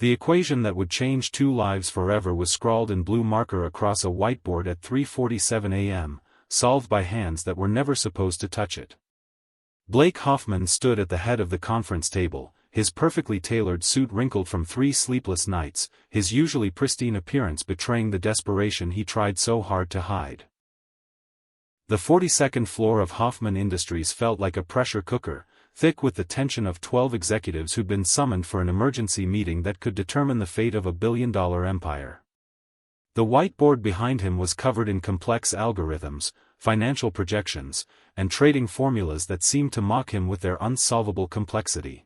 The equation that would change 2 lives forever was scrawled in blue marker across a whiteboard at 3:47 a.m., solved by hands that were never supposed to touch it. Blake Hoffman stood at the head of the conference table, his perfectly tailored suit wrinkled from 3 sleepless nights, his usually pristine appearance betraying the desperation he tried so hard to hide. The 42nd floor of Hoffman Industries felt like a pressure cooker, thick with the tension of 12 executives who'd been summoned for an emergency meeting that could determine the fate of a billion-dollar empire. The whiteboard behind him was covered in complex algorithms, financial projections, and trading formulas that seemed to mock him with their unsolvable complexity.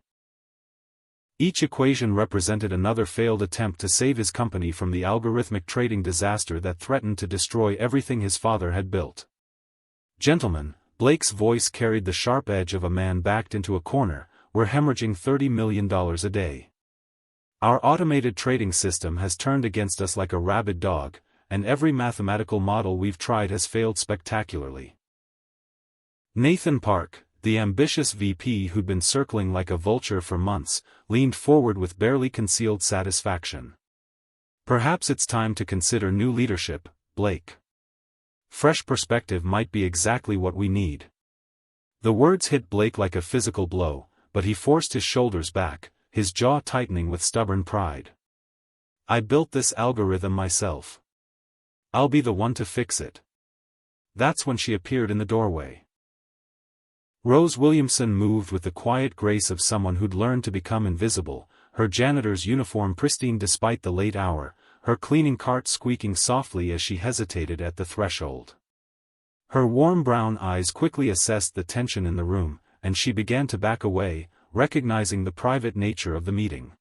Each equation represented another failed attempt to save his company from the algorithmic trading disaster that threatened to destroy everything his father had built. "Gentlemen," Blake's voice carried the sharp edge of a man backed into a corner, "we're hemorrhaging $30 million a day. Our automated trading system has turned against us like a rabid dog, and every mathematical model we've tried has failed spectacularly." Nathan Park, the ambitious VP who'd been circling like a vulture for months, leaned forward with barely concealed satisfaction. "Perhaps it's time to consider new leadership, Blake. Fresh perspective might be exactly what we need." The words hit Blake like a physical blow, but he forced his shoulders back, his jaw tightening with stubborn pride. "I built this algorithm myself. I'll be the one to fix it." That's when she appeared in the doorway. Rose Williamson moved with the quiet grace of someone who'd learned to become invisible, her janitor's uniform pristine despite the late hour, her cleaning cart squeaking softly as she hesitated at the threshold. Her warm brown eyes quickly assessed the tension in the room, and she began to back away, recognizing the private nature of the meeting.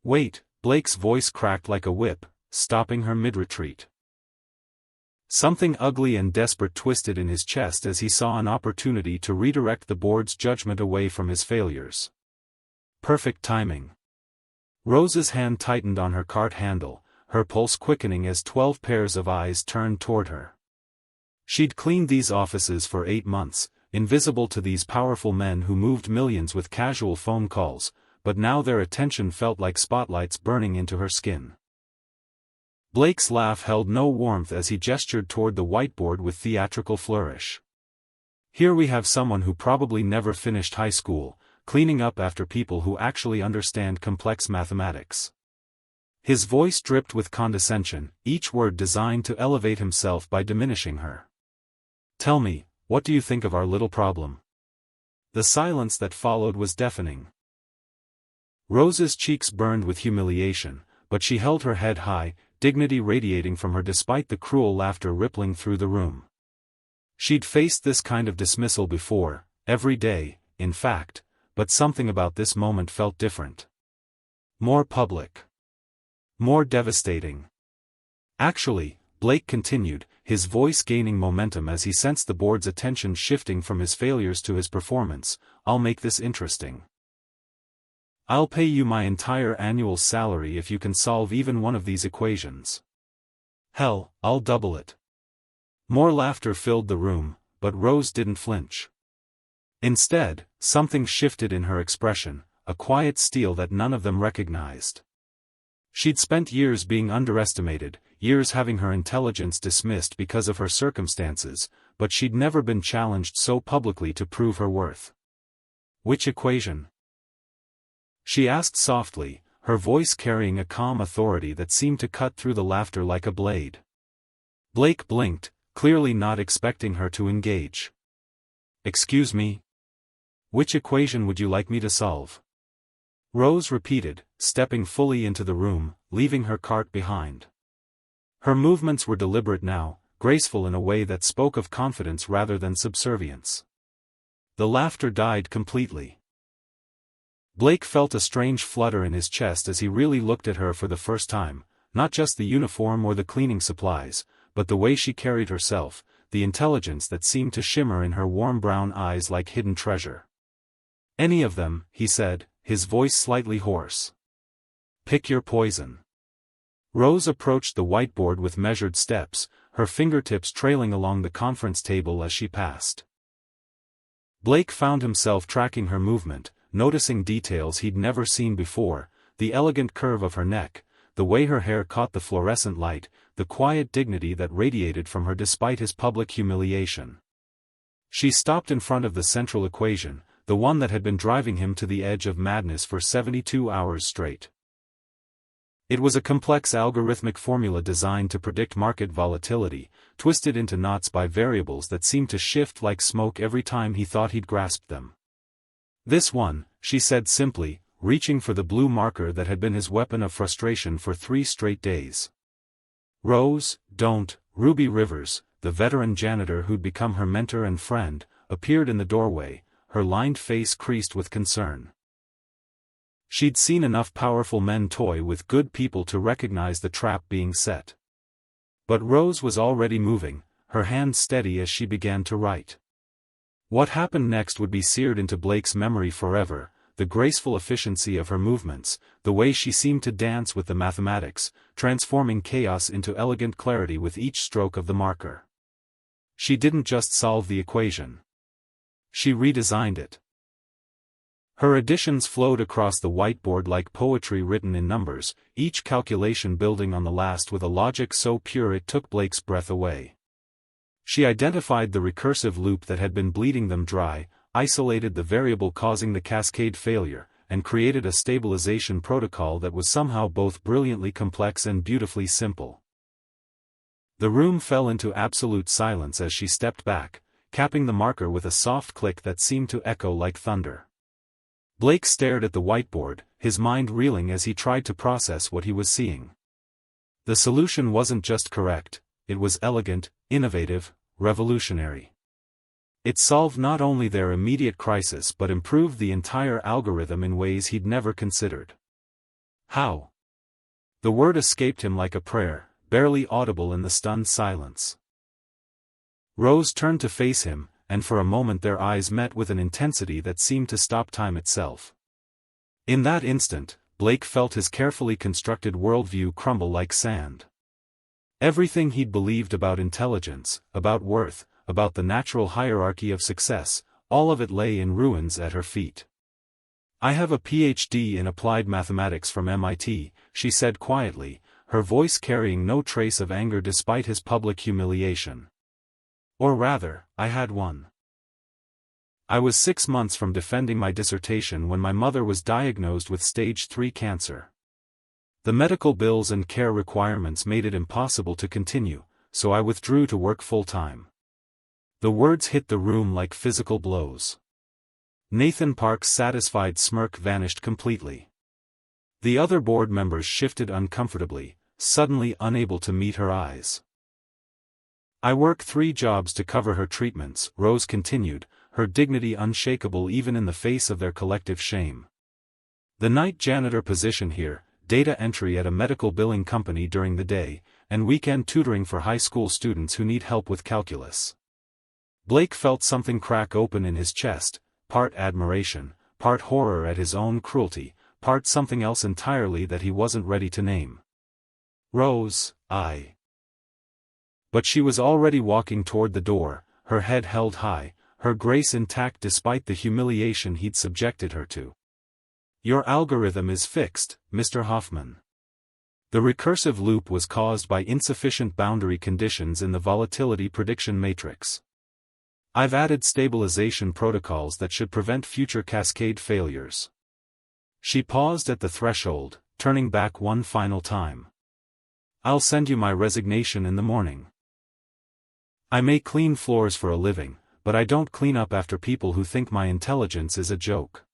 "Wait," Blake's voice cracked like a whip, stopping her mid-retreat. Something ugly and desperate twisted in his chest as he saw an opportunity to redirect the board's judgment away from his failures. Perfect timing. Rose's hand tightened on her cart handle, her pulse quickening as 12 pairs of eyes turned toward her. She'd cleaned these offices for 8 months, invisible to these powerful men who moved millions with casual phone calls, but now their attention felt like spotlights burning into her skin. Blake's laugh held no warmth as he gestured toward the whiteboard with theatrical flourish. "Here we have someone who probably never finished high school, cleaning up after people who actually understand complex mathematics." His voice dripped with condescension, each word designed to elevate himself by diminishing her. "Tell me, what do you think of our little problem?" The silence that followed was deafening. Rose's cheeks burned with humiliation, but she held her head high, dignity radiating from her despite the cruel laughter rippling through the room. She'd faced this kind of dismissal before, every day, in fact, but something about this moment felt different. More public. More devastating. "Actually," Blake continued, his voice gaining momentum as he sensed the board's attention shifting from his failures to his performance, "I'll make this interesting. I'll pay you my entire annual salary if you can solve even one of these equations. Hell, I'll double it." More laughter filled the room, but Rose didn't flinch. Instead, something shifted in her expression, a quiet steel that none of them recognized. She'd spent years being underestimated, years having her intelligence dismissed because of her circumstances, but she'd never been challenged so publicly to prove her worth. "Which equation?" she asked softly, her voice carrying a calm authority that seemed to cut through the laughter like a blade. Blake blinked, clearly not expecting her to engage. "Excuse me? Which equation would you like me to solve?" Rose repeated, stepping fully into the room, leaving her cart behind. Her movements were deliberate now, graceful in a way that spoke of confidence rather than subservience. The laughter died completely. Blake felt a strange flutter in his chest as he really looked at her for the first time, not just the uniform or the cleaning supplies, but the way she carried herself, the intelligence that seemed to shimmer in her warm brown eyes like hidden treasure. "Any of them," he said, his voice slightly hoarse. "Pick your poison." Rose approached the whiteboard with measured steps, her fingertips trailing along the conference table as she passed. Blake found himself tracking her movement, noticing details he'd never seen before, the elegant curve of her neck, the way her hair caught the fluorescent light, the quiet dignity that radiated from her despite his public humiliation. She stopped in front of the central equation, the one that had been driving him to the edge of madness for 72 hours straight. It was a complex algorithmic formula designed to predict market volatility, twisted into knots by variables that seemed to shift like smoke every time he thought he'd grasped them. "This one," she said simply, reaching for the blue marker that had been his weapon of frustration for 3 straight days. Rose, don't. Ruby Rivers, the veteran janitor who'd become her mentor and friend, appeared in the doorway, her lined face creased with concern. She'd seen enough powerful men toy with good people to recognize the trap being set. But Rose was already moving, her hand steady as she began to write. What happened next would be seared into Blake's memory forever, the graceful efficiency of her movements, the way she seemed to dance with the mathematics, transforming chaos into elegant clarity with each stroke of the marker. She didn't just solve the equation. She redesigned it. Her additions flowed across the whiteboard like poetry written in numbers, each calculation building on the last with a logic so pure it took Blake's breath away. She identified the recursive loop that had been bleeding them dry, isolated the variable causing the cascade failure, and created a stabilization protocol that was somehow both brilliantly complex and beautifully simple. The room fell into absolute silence as she stepped back, capping the marker with a soft click that seemed to echo like thunder. Blake stared at the whiteboard, his mind reeling as he tried to process what he was seeing. The solution wasn't just correct, it was elegant, innovative, revolutionary. It solved not only their immediate crisis but improved the entire algorithm in ways he'd never considered. How? The word escaped him like a prayer, barely audible in the stunned silence. Rose turned to face him, and for a moment their eyes met with an intensity that seemed to stop time itself. In that instant, Blake felt his carefully constructed worldview crumble like sand. Everything he'd believed about intelligence, about worth, about the natural hierarchy of success, all of it lay in ruins at her feet. "I have a PhD in applied mathematics from MIT, she said quietly, her voice carrying no trace of anger despite his public humiliation. Or rather, I had one. I was 6 months from defending my dissertation when my mother was diagnosed with stage 3 cancer. The medical bills and care requirements made it impossible to continue, so I withdrew to work full-time." The words hit the room like physical blows. Nathan Park's satisfied smirk vanished completely. The other board members shifted uncomfortably, suddenly unable to meet her eyes. "I work 3 jobs to cover her treatments," Rose continued, her dignity unshakable even in the face of their collective shame. "The night janitor position here, data entry at a medical billing company during the day, and weekend tutoring for high school students who need help with calculus." Blake felt something crack open in his chest, part admiration, part horror at his own cruelty, part something else entirely that he wasn't ready to name. "Rose, But she was already walking toward the door, her head held high, her grace intact despite the humiliation he'd subjected her to. "Your algorithm is fixed, Mr. Hoffman. The recursive loop was caused by insufficient boundary conditions in the volatility prediction matrix. I've added stabilization protocols that should prevent future cascade failures." She paused at the threshold, turning back one final time. "I'll send you my resignation in the morning. I may clean floors for a living, but I don't clean up after people who think my intelligence is a joke."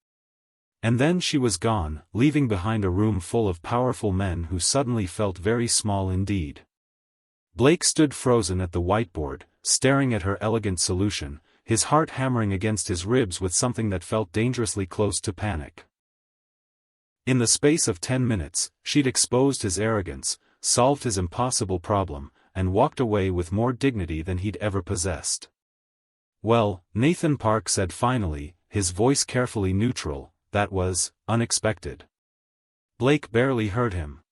And then she was gone, leaving behind a room full of powerful men who suddenly felt very small indeed. Blake stood frozen at the whiteboard, staring at her elegant solution, his heart hammering against his ribs with something that felt dangerously close to panic. In the space of 10 minutes, she'd exposed his arrogance, solved his impossible problem, and walked away with more dignity than he'd ever possessed. "Well," Nathan Park said finally, his voice carefully neutral, "that was unexpected." Blake barely heard him.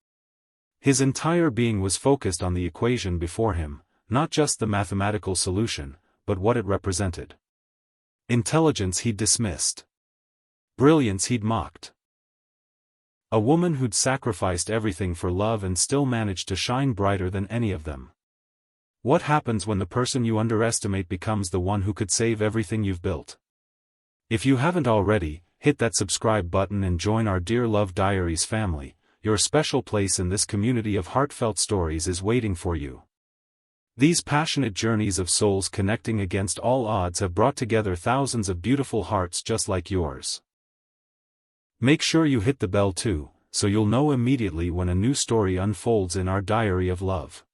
His entire being was focused on the equation before him, not just the mathematical solution, but what it represented. Intelligence he'd dismissed. Brilliance he'd mocked. A woman who'd sacrificed everything for love and still managed to shine brighter than any of them. What happens when the person you underestimate becomes the one who could save everything you've built? If you haven't already, hit that subscribe button and join our Dear Love Diaries family. Your special place in this community of heartfelt stories is waiting for you. These passionate journeys of souls connecting against all odds have brought together thousands of beautiful hearts just like yours. Make sure you hit the bell too, so you'll know immediately when a new story unfolds in our diary of love.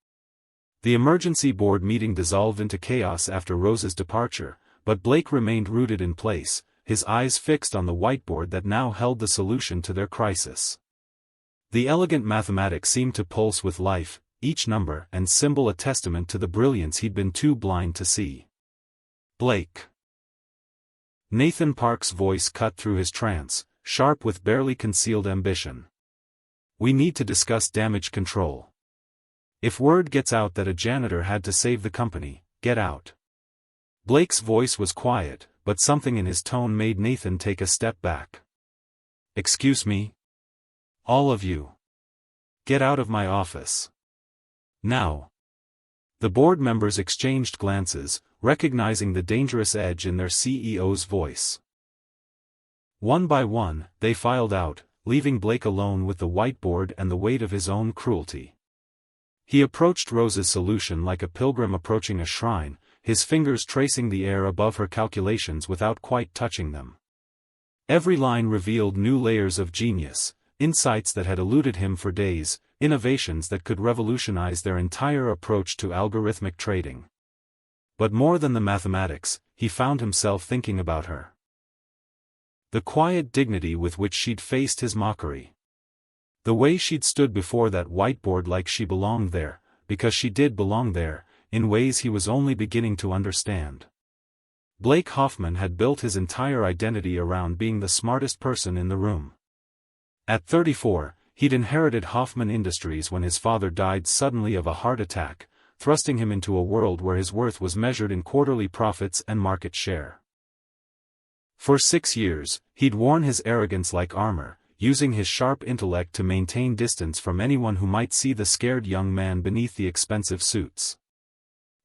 The emergency board meeting dissolved into chaos after Rose's departure, but Blake remained rooted in place, his eyes fixed on the whiteboard that now held the solution to their crisis. The elegant mathematics seemed to pulse with life, each number and symbol a testament to the brilliance he'd been too blind to see. Blake. Nathan Park's voice cut through his trance, sharp with barely concealed ambition. We need to discuss damage control. If word gets out that a janitor had to save the company, get out. Blake's voice was quiet, but something in his tone made Nathan take a step back. Excuse me? All of you. Get out of my office. Now. The board members exchanged glances, recognizing the dangerous edge in their CEO's voice. One by one, they filed out, leaving Blake alone with the whiteboard and the weight of his own cruelty. He approached Rose's solution like a pilgrim approaching a shrine, his fingers tracing the air above her calculations without quite touching them. Every line revealed new layers of genius, insights that had eluded him for days, innovations that could revolutionize their entire approach to algorithmic trading. But more than the mathematics, he found himself thinking about her. The quiet dignity with which she'd faced his mockery. The way she'd stood before that whiteboard like she belonged there, because she did belong there, in ways he was only beginning to understand. Blake Hoffman had built his entire identity around being the smartest person in the room. At 34, he'd inherited Hoffman Industries when his father died suddenly of a heart attack, thrusting him into a world where his worth was measured in quarterly profits and market share. For 6 years, he'd worn his arrogance like armor, using his sharp intellect to maintain distance from anyone who might see the scared young man beneath the expensive suits.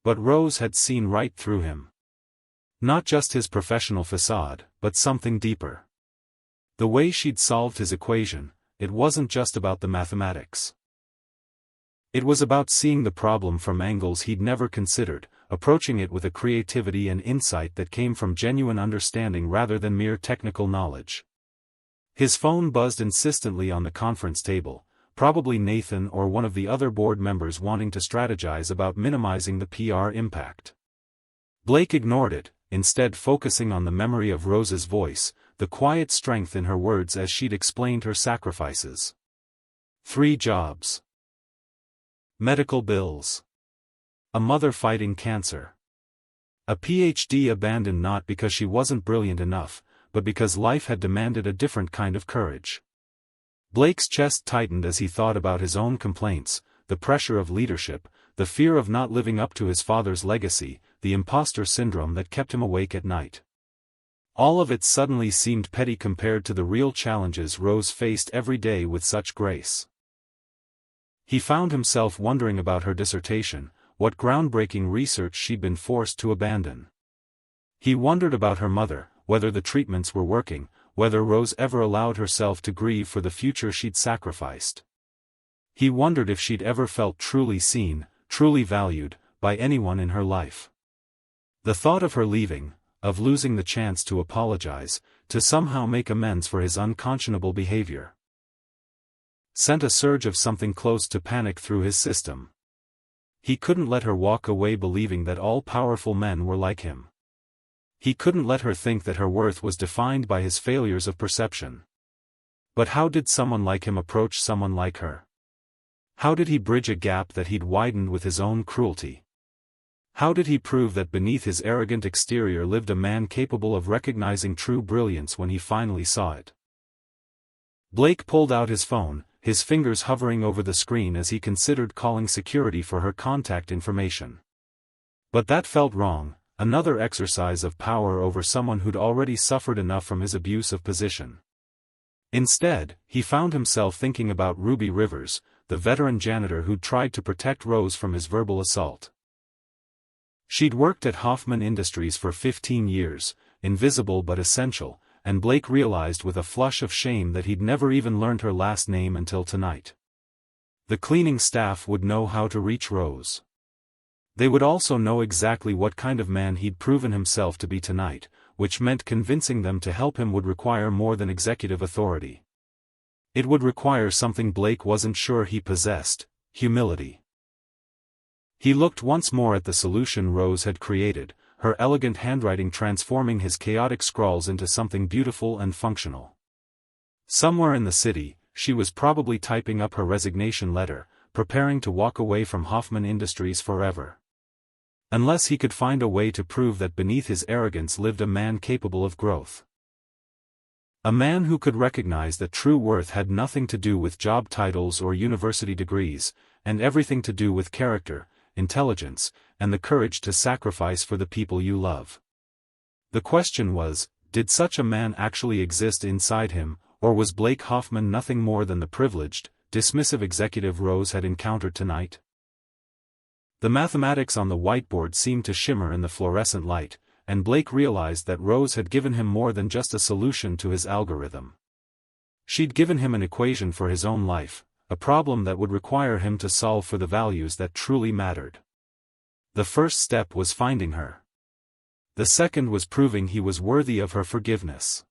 But Rose had seen right through him. Not just his professional facade, but something deeper. The way she'd solved his equation, it wasn't just about the mathematics. It was about seeing the problem from angles he'd never considered, approaching it with a creativity and insight that came from genuine understanding rather than mere technical knowledge. His phone buzzed insistently on the conference table, probably Nathan or one of the other board members wanting to strategize about minimizing the PR impact. Blake ignored it, instead focusing on the memory of Rose's voice, the quiet strength in her words as she'd explained her sacrifices. 3 jobs. Medical bills. A mother fighting cancer. A PhD abandoned not because she wasn't brilliant enough, but because life had demanded a different kind of courage. Blake's chest tightened as he thought about his own complaints, the pressure of leadership, the fear of not living up to his father's legacy, the imposter syndrome that kept him awake at night. All of it suddenly seemed petty compared to the real challenges Rose faced every day with such grace. He found himself wondering about her dissertation, what groundbreaking research she'd been forced to abandon. He wondered about her mother, whether the treatments were working, whether Rose ever allowed herself to grieve for the future she'd sacrificed. He wondered if she'd ever felt truly seen, truly valued, by anyone in her life. The thought of her leaving, of losing the chance to apologize, to somehow make amends for his unconscionable behavior, sent a surge of something close to panic through his system. He couldn't let her walk away believing that all powerful men were like him. He couldn't let her think that her worth was defined by his failures of perception. But how did someone like him approach someone like her? How did he bridge a gap that he'd widened with his own cruelty? How did he prove that beneath his arrogant exterior lived a man capable of recognizing true brilliance when he finally saw it? Blake pulled out his phone, his fingers hovering over the screen as he considered calling security for her contact information. But that felt wrong, another exercise of power over someone who'd already suffered enough from his abuse of position. Instead, he found himself thinking about Ruby Rivers, the veteran janitor who'd tried to protect Rose from his verbal assault. She'd worked at Hoffman Industries for 15 years, invisible but essential, and Blake realized with a flush of shame that he'd never even learned her last name until tonight. The cleaning staff would know how to reach Rose. They would also know exactly what kind of man he'd proven himself to be tonight, which meant convincing them to help him would require more than executive authority. It would require something Blake wasn't sure he possessed: humility. He looked once more at the solution Rose had created, her elegant handwriting transforming his chaotic scrawls into something beautiful and functional. Somewhere in the city, she was probably typing up her resignation letter, preparing to walk away from Hoffman Industries forever. Unless he could find a way to prove that beneath his arrogance lived a man capable of growth. A man who could recognize that true worth had nothing to do with job titles or university degrees, and everything to do with character, intelligence, and the courage to sacrifice for the people you love. The question was, did such a man actually exist inside him, or was Blake Hoffman nothing more than the privileged, dismissive executive Rose had encountered tonight? The mathematics on the whiteboard seemed to shimmer in the fluorescent light, and Blake realized that Rose had given him more than just a solution to his algorithm. She'd given him an equation for his own life, a problem that would require him to solve for the values that truly mattered. The first step was finding her. The second was proving he was worthy of her forgiveness.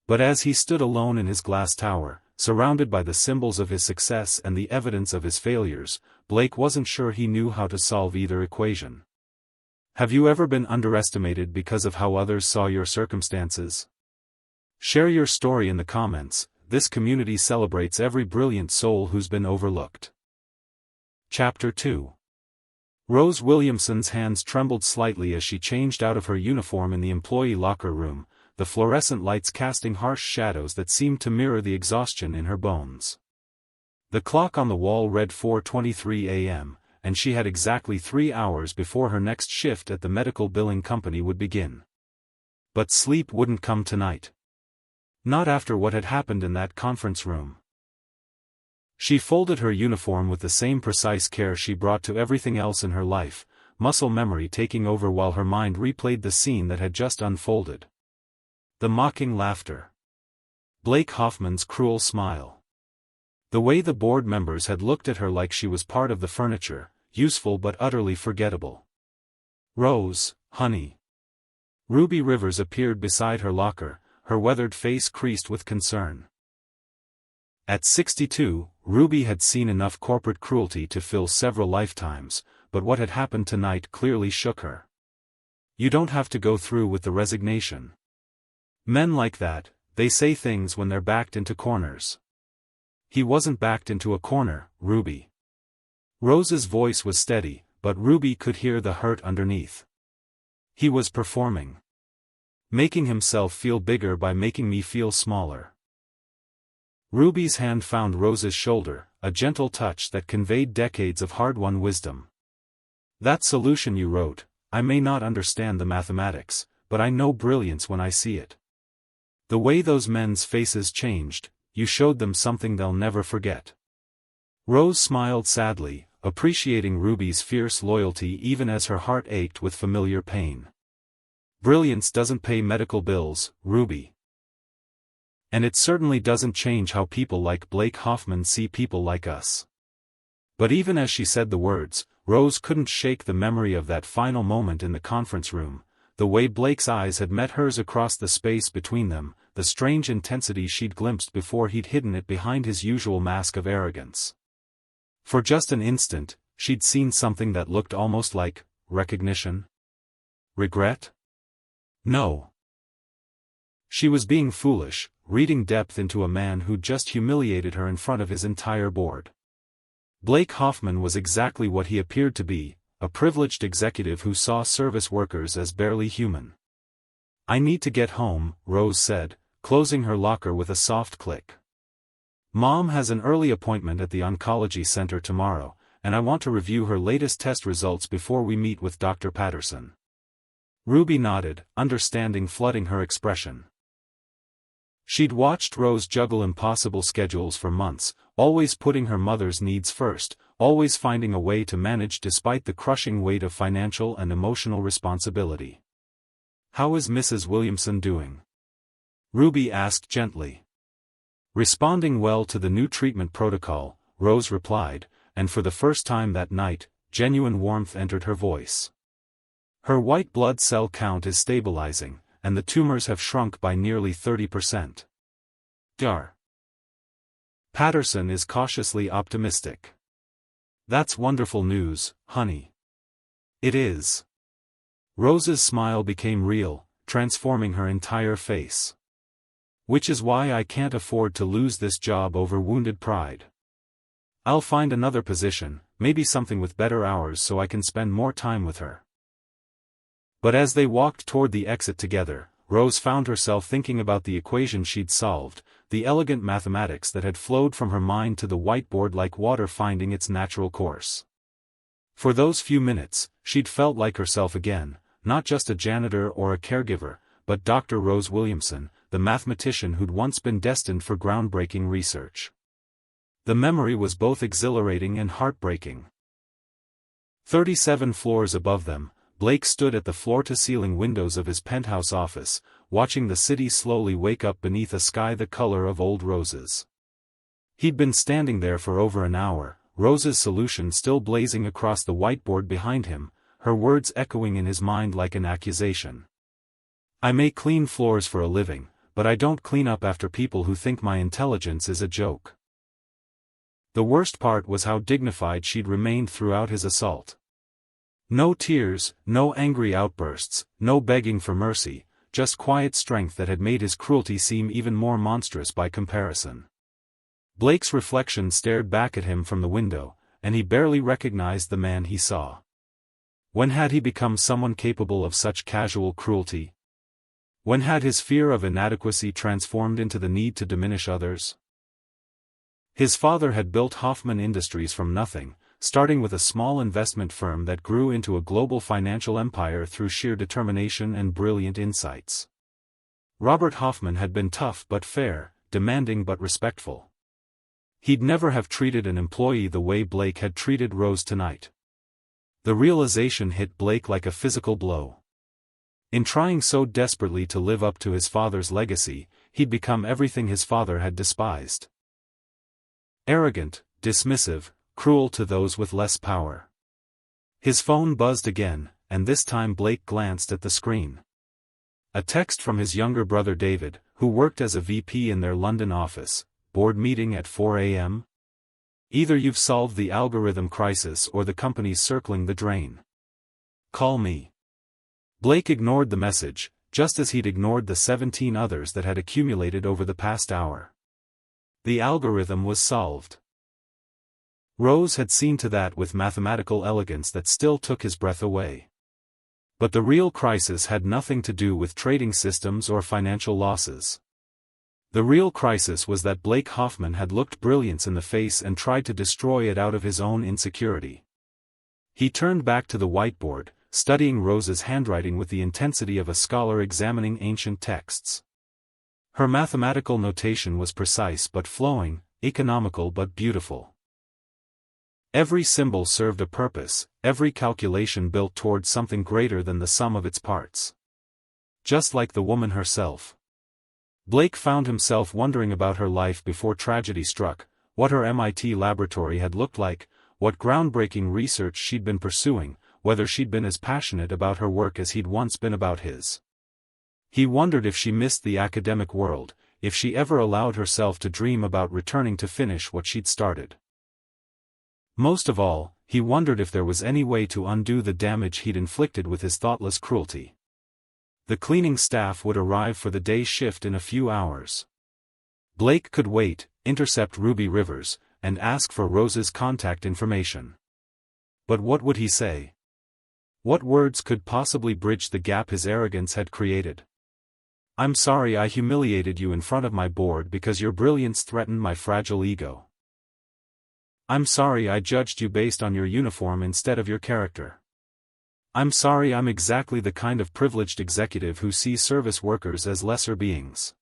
But as he stood alone in his glass tower, surrounded by the symbols of his success and the evidence of his failures, Blake wasn't sure he knew how to solve either equation. Have you ever been underestimated because of how others saw your circumstances? Share your story in the comments. This community celebrates every brilliant soul who's been overlooked. Chapter 2. Rose Williamson's hands trembled slightly as she changed out of her uniform in the employee locker room, the fluorescent lights casting harsh shadows that seemed to mirror the exhaustion in her bones. The clock on the wall read 4:23 a.m., and she had exactly 3 hours before her next shift at the medical billing company would begin. But sleep wouldn't come tonight. Not after what had happened in that conference room. She folded her uniform with the same precise care she brought to everything else in her life, muscle memory taking over while her mind replayed the scene that had just unfolded. The mocking laughter. Blake Hoffman's cruel smile. The way the board members had looked at her like she was part of the furniture, useful but utterly forgettable. Rose, honey. Ruby Rivers appeared beside her locker, her weathered face creased with concern. At 62, Ruby had seen enough corporate cruelty to fill several lifetimes, but what had happened tonight clearly shook her. You don't have to go through with the resignation. Men like that, they say things when they're backed into corners. He wasn't backed into a corner, Ruby. Rose's voice was steady, but Ruby could hear the hurt underneath. He was performing. Making himself feel bigger by making me feel smaller. Ruby's hand found Rose's shoulder, a gentle touch that conveyed decades of hard-won wisdom. That solution you wrote, I may not understand the mathematics, but I know brilliance when I see it. The way those men's faces changed, you showed them something they'll never forget. Rose smiled sadly, appreciating Ruby's fierce loyalty even as her heart ached with familiar pain. Brilliance doesn't pay medical bills, Ruby. And it certainly doesn't change how people like Blake Hoffman see people like us. But even as she said the words, Rose couldn't shake the memory of that final moment in the conference room, the way Blake's eyes had met hers across the space between them, the strange intensity she'd glimpsed before he'd hidden it behind his usual mask of arrogance. For just an instant, she'd seen something that looked almost like recognition. Regret? No. She was being foolish, reading depth into a man who'd just humiliated her in front of his entire board. Blake Hoffman was exactly what he appeared to be, a privileged executive who saw service workers as barely human. I need to get home, Rose said, closing her locker with a soft click. Mom has an early appointment at the oncology center tomorrow, and I want to review her latest test results before we meet with Dr. Patterson. Ruby nodded, understanding flooding her expression. She'd watched Rose juggle impossible schedules for months, always putting her mother's needs first, always finding a way to manage despite the crushing weight of financial and emotional responsibility. "How is Mrs. Williamson doing?" Ruby asked gently. Responding well to the new treatment protocol, Rose replied, and for the first time that night, genuine warmth entered her voice. "Her white blood cell count is stabilizing, and the tumors have shrunk by nearly 30%. Dr. Patterson is cautiously optimistic." "That's wonderful news, honey." "It is." Rose's smile became real, transforming her entire face. "Which is why I can't afford to lose this job over wounded pride. I'll find another position, maybe something with better hours so I can spend more time with her." But as they walked toward the exit together, Rose found herself thinking about the equation she'd solved, the elegant mathematics that had flowed from her mind to the whiteboard like water finding its natural course. For those few minutes, she'd felt like herself again, not just a janitor or a caregiver, but Dr. Rose Williamson, the mathematician who'd once been destined for groundbreaking research. The memory was both exhilarating and heartbreaking. 37 floors above them, Blake stood at the floor-to-ceiling windows of his penthouse office, watching the city slowly wake up beneath a sky the color of old roses. He'd been standing there for over an hour, Rose's solution still blazing across the whiteboard behind him, her words echoing in his mind like an accusation. "I may clean floors for a living, but I don't clean up after people who think my intelligence is a joke." The worst part was how dignified she'd remained throughout his assault. No tears, no angry outbursts, no begging for mercy, just quiet strength that had made his cruelty seem even more monstrous by comparison. Blake's reflection stared back at him from the window, and he barely recognized the man he saw. When had he become someone capable of such casual cruelty? When had his fear of inadequacy transformed into the need to diminish others? His father had built Hoffman Industries from nothing, starting with a small investment firm that grew into a global financial empire through sheer determination and brilliant insights. Robert Hoffman had been tough but fair, demanding but respectful. He'd never have treated an employee the way Blake had treated Rose tonight. The realization hit Blake like a physical blow. In trying so desperately to live up to his father's legacy, he'd become everything his father had despised. Arrogant, dismissive, cruel to those with less power. His phone buzzed again, and this time Blake glanced at the screen. A text from his younger brother David, who worked as a VP in their London office. "Board meeting at 4 a.m? Either you've solved the algorithm crisis or the company's circling the drain. Call me." Blake ignored the message, just as he'd ignored the 17 others that had accumulated over the past hour. The algorithm was solved. Rose had seen to that with mathematical elegance that still took his breath away. But the real crisis had nothing to do with trading systems or financial losses. The real crisis was that Blake Hoffman had looked brilliance in the face and tried to destroy it out of his own insecurity. He turned back to the whiteboard, studying Rose's handwriting with the intensity of a scholar examining ancient texts. Her mathematical notation was precise but flowing, economical but beautiful. Every symbol served a purpose, every calculation built toward something greater than the sum of its parts. Just like the woman herself. Blake found himself wondering about her life before tragedy struck, what her MIT laboratory had looked like, what groundbreaking research she'd been pursuing, whether she'd been as passionate about her work as he'd once been about his. He wondered if she missed the academic world, if she ever allowed herself to dream about returning to finish what she'd started. Most of all, he wondered if there was any way to undo the damage he'd inflicted with his thoughtless cruelty. The cleaning staff would arrive for the day shift in a few hours. Blake could wait, intercept Ruby Rivers, and ask for Rose's contact information. But what would he say? What words could possibly bridge the gap his arrogance had created? "I'm sorry I humiliated you in front of my board because your brilliance threatened my fragile ego. I'm sorry I judged you based on your uniform instead of your character. I'm sorry I'm exactly the kind of privileged executive who sees service workers as lesser beings.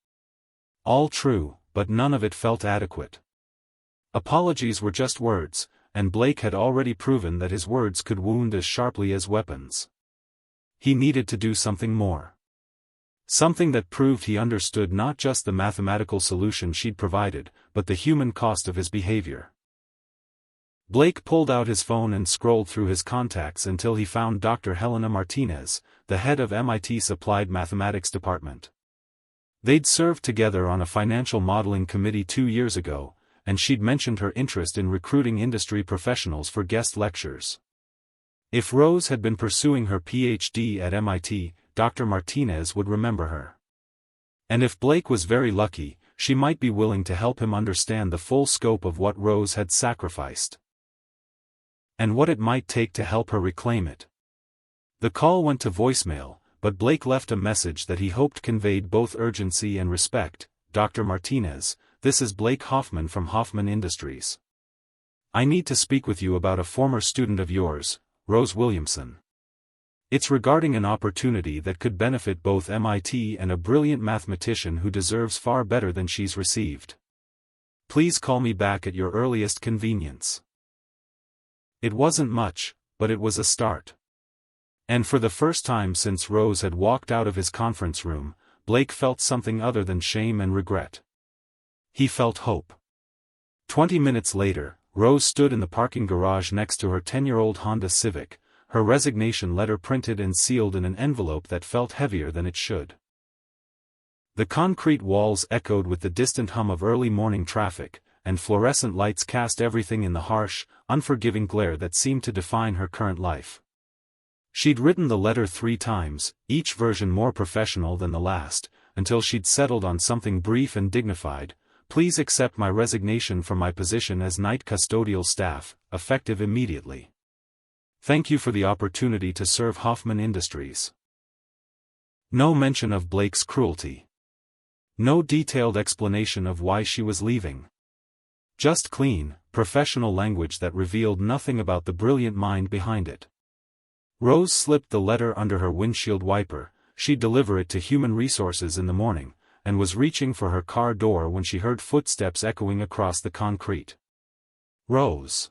All true, but none of it felt adequate. Apologies were just words, and Blake had already proven that his words could wound as sharply as weapons. He needed to do something more. Something that proved he understood not just the mathematical solution she'd provided, but the human cost of his behavior. Blake pulled out his phone and scrolled through his contacts until he found Dr. Helena Martinez, the head of MIT's Applied Mathematics Department. They'd served together on a financial modeling committee 2 years ago, and she'd mentioned her interest in recruiting industry professionals for guest lectures. If Rose had been pursuing her PhD at MIT, Dr. Martinez would remember her. And if Blake was very lucky, she might be willing to help him understand the full scope of what Rose had sacrificed. And what it might take to help her reclaim it. The call went to voicemail, but Blake left a message that he hoped conveyed both urgency and respect. Dr. Martinez, this is Blake Hoffman from Hoffman Industries. I need to speak with you about a former student of yours, Rose Williamson. It's regarding an opportunity that could benefit both MIT and a brilliant mathematician who deserves far better than she's received. Please call me back at your earliest convenience. It wasn't much, but it was a start. And for the first time since Rose had walked out of his conference room, Blake felt something other than shame and regret. He felt hope. 20 minutes later, Rose stood in the parking garage next to her 10-year-old Honda Civic, her resignation letter printed and sealed in an envelope that felt heavier than it should. The concrete walls echoed with the distant hum of early morning traffic, and fluorescent lights cast everything in the harsh, unforgiving glare that seemed to define her current life. She'd written the letter 3 times, each version more professional than the last, until she'd settled on something brief and dignified. Please accept my resignation from my position as night custodial staff, effective immediately. Thank you for the opportunity to serve Hoffman Industries. No mention of Blake's cruelty. No detailed explanation of why she was leaving. Just clean, professional language that revealed nothing about the brilliant mind behind it. Rose slipped the letter under her windshield wiper. She'd deliver it to Human Resources in the morning, and was reaching for her car door when she heard footsteps echoing across the concrete. Rose.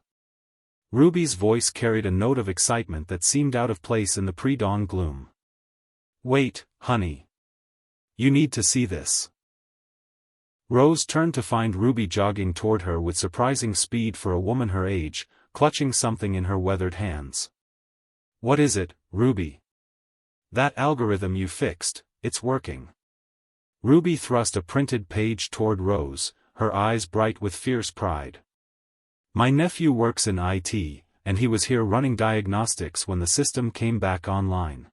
Ruby's voice carried a note of excitement that seemed out of place in the pre-dawn gloom. Wait, honey. You need to see this. Rose turned to find Ruby jogging toward her with surprising speed for a woman her age, clutching something in her weathered hands. What is it, Ruby? That algorithm you fixed, it's working. Ruby thrust a printed page toward Rose, her eyes bright with fierce pride. My nephew works in IT, and he was here running diagnostics when the system came back online.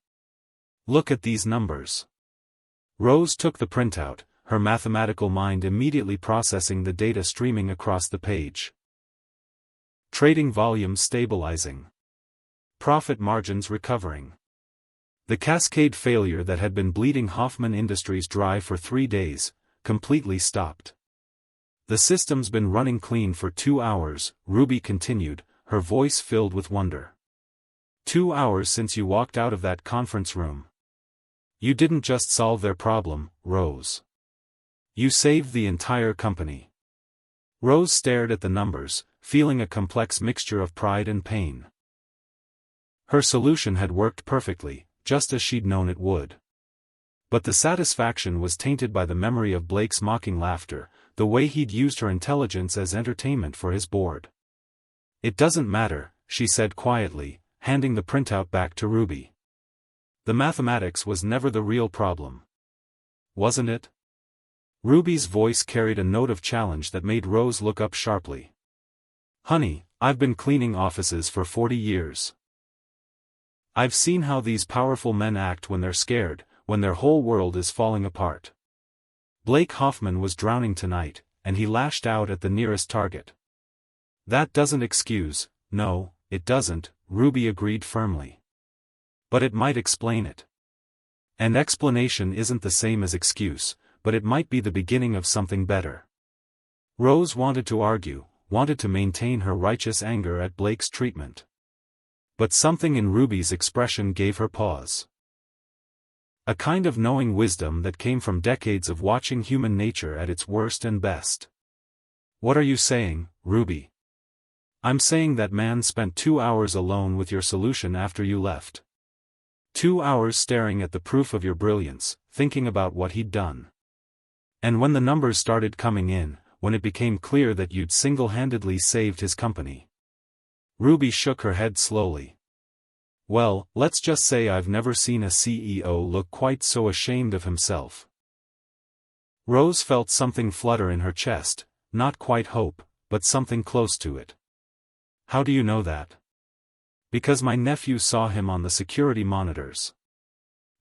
Look at these numbers. Rose took the printout, her mathematical mind immediately processing the data streaming across the page. Trading volumes stabilizing. Profit margins recovering. The cascade failure that had been bleeding Hoffman Industries dry for 3 days, completely stopped. The system's been running clean for 2 hours, Ruby continued, her voice filled with wonder. 2 hours since you walked out of that conference room. You didn't just solve their problem, Rose. You saved the entire company. Rose stared at the numbers, feeling a complex mixture of pride and pain. Her solution had worked perfectly, just as she'd known it would. But the satisfaction was tainted by the memory of Blake's mocking laughter, the way he'd used her intelligence as entertainment for his board. It doesn't matter, she said quietly, handing the printout back to Ruby. The mathematics was never the real problem. Wasn't it? Ruby's voice carried a note of challenge that made Rose look up sharply. Honey, I've been cleaning offices for 40 years. I've seen how these powerful men act when they're scared, when their whole world is falling apart. Blake Hoffman was drowning tonight, and he lashed out at the nearest target. That doesn't excuse, no, it doesn't, Ruby agreed firmly. But it might explain it. An explanation isn't the same as excuse, but it might be the beginning of something better. Rose wanted to argue, wanted to maintain her righteous anger at Blake's treatment. But something in Ruby's expression gave her pause. A kind of knowing wisdom that came from decades of watching human nature at its worst and best. "What are you saying, Ruby?" "I'm saying that man spent 2 hours alone with your solution after you left. 2 hours staring at the proof of your brilliance, thinking about what he'd done. And when the numbers started coming in, when it became clear that you'd single-handedly saved his company." Ruby shook her head slowly. "Well, let's just say I've never seen a CEO look quite so ashamed of himself." Rose felt something flutter in her chest, not quite hope, but something close to it. "How do you know that?" "Because my nephew saw him on the security monitors.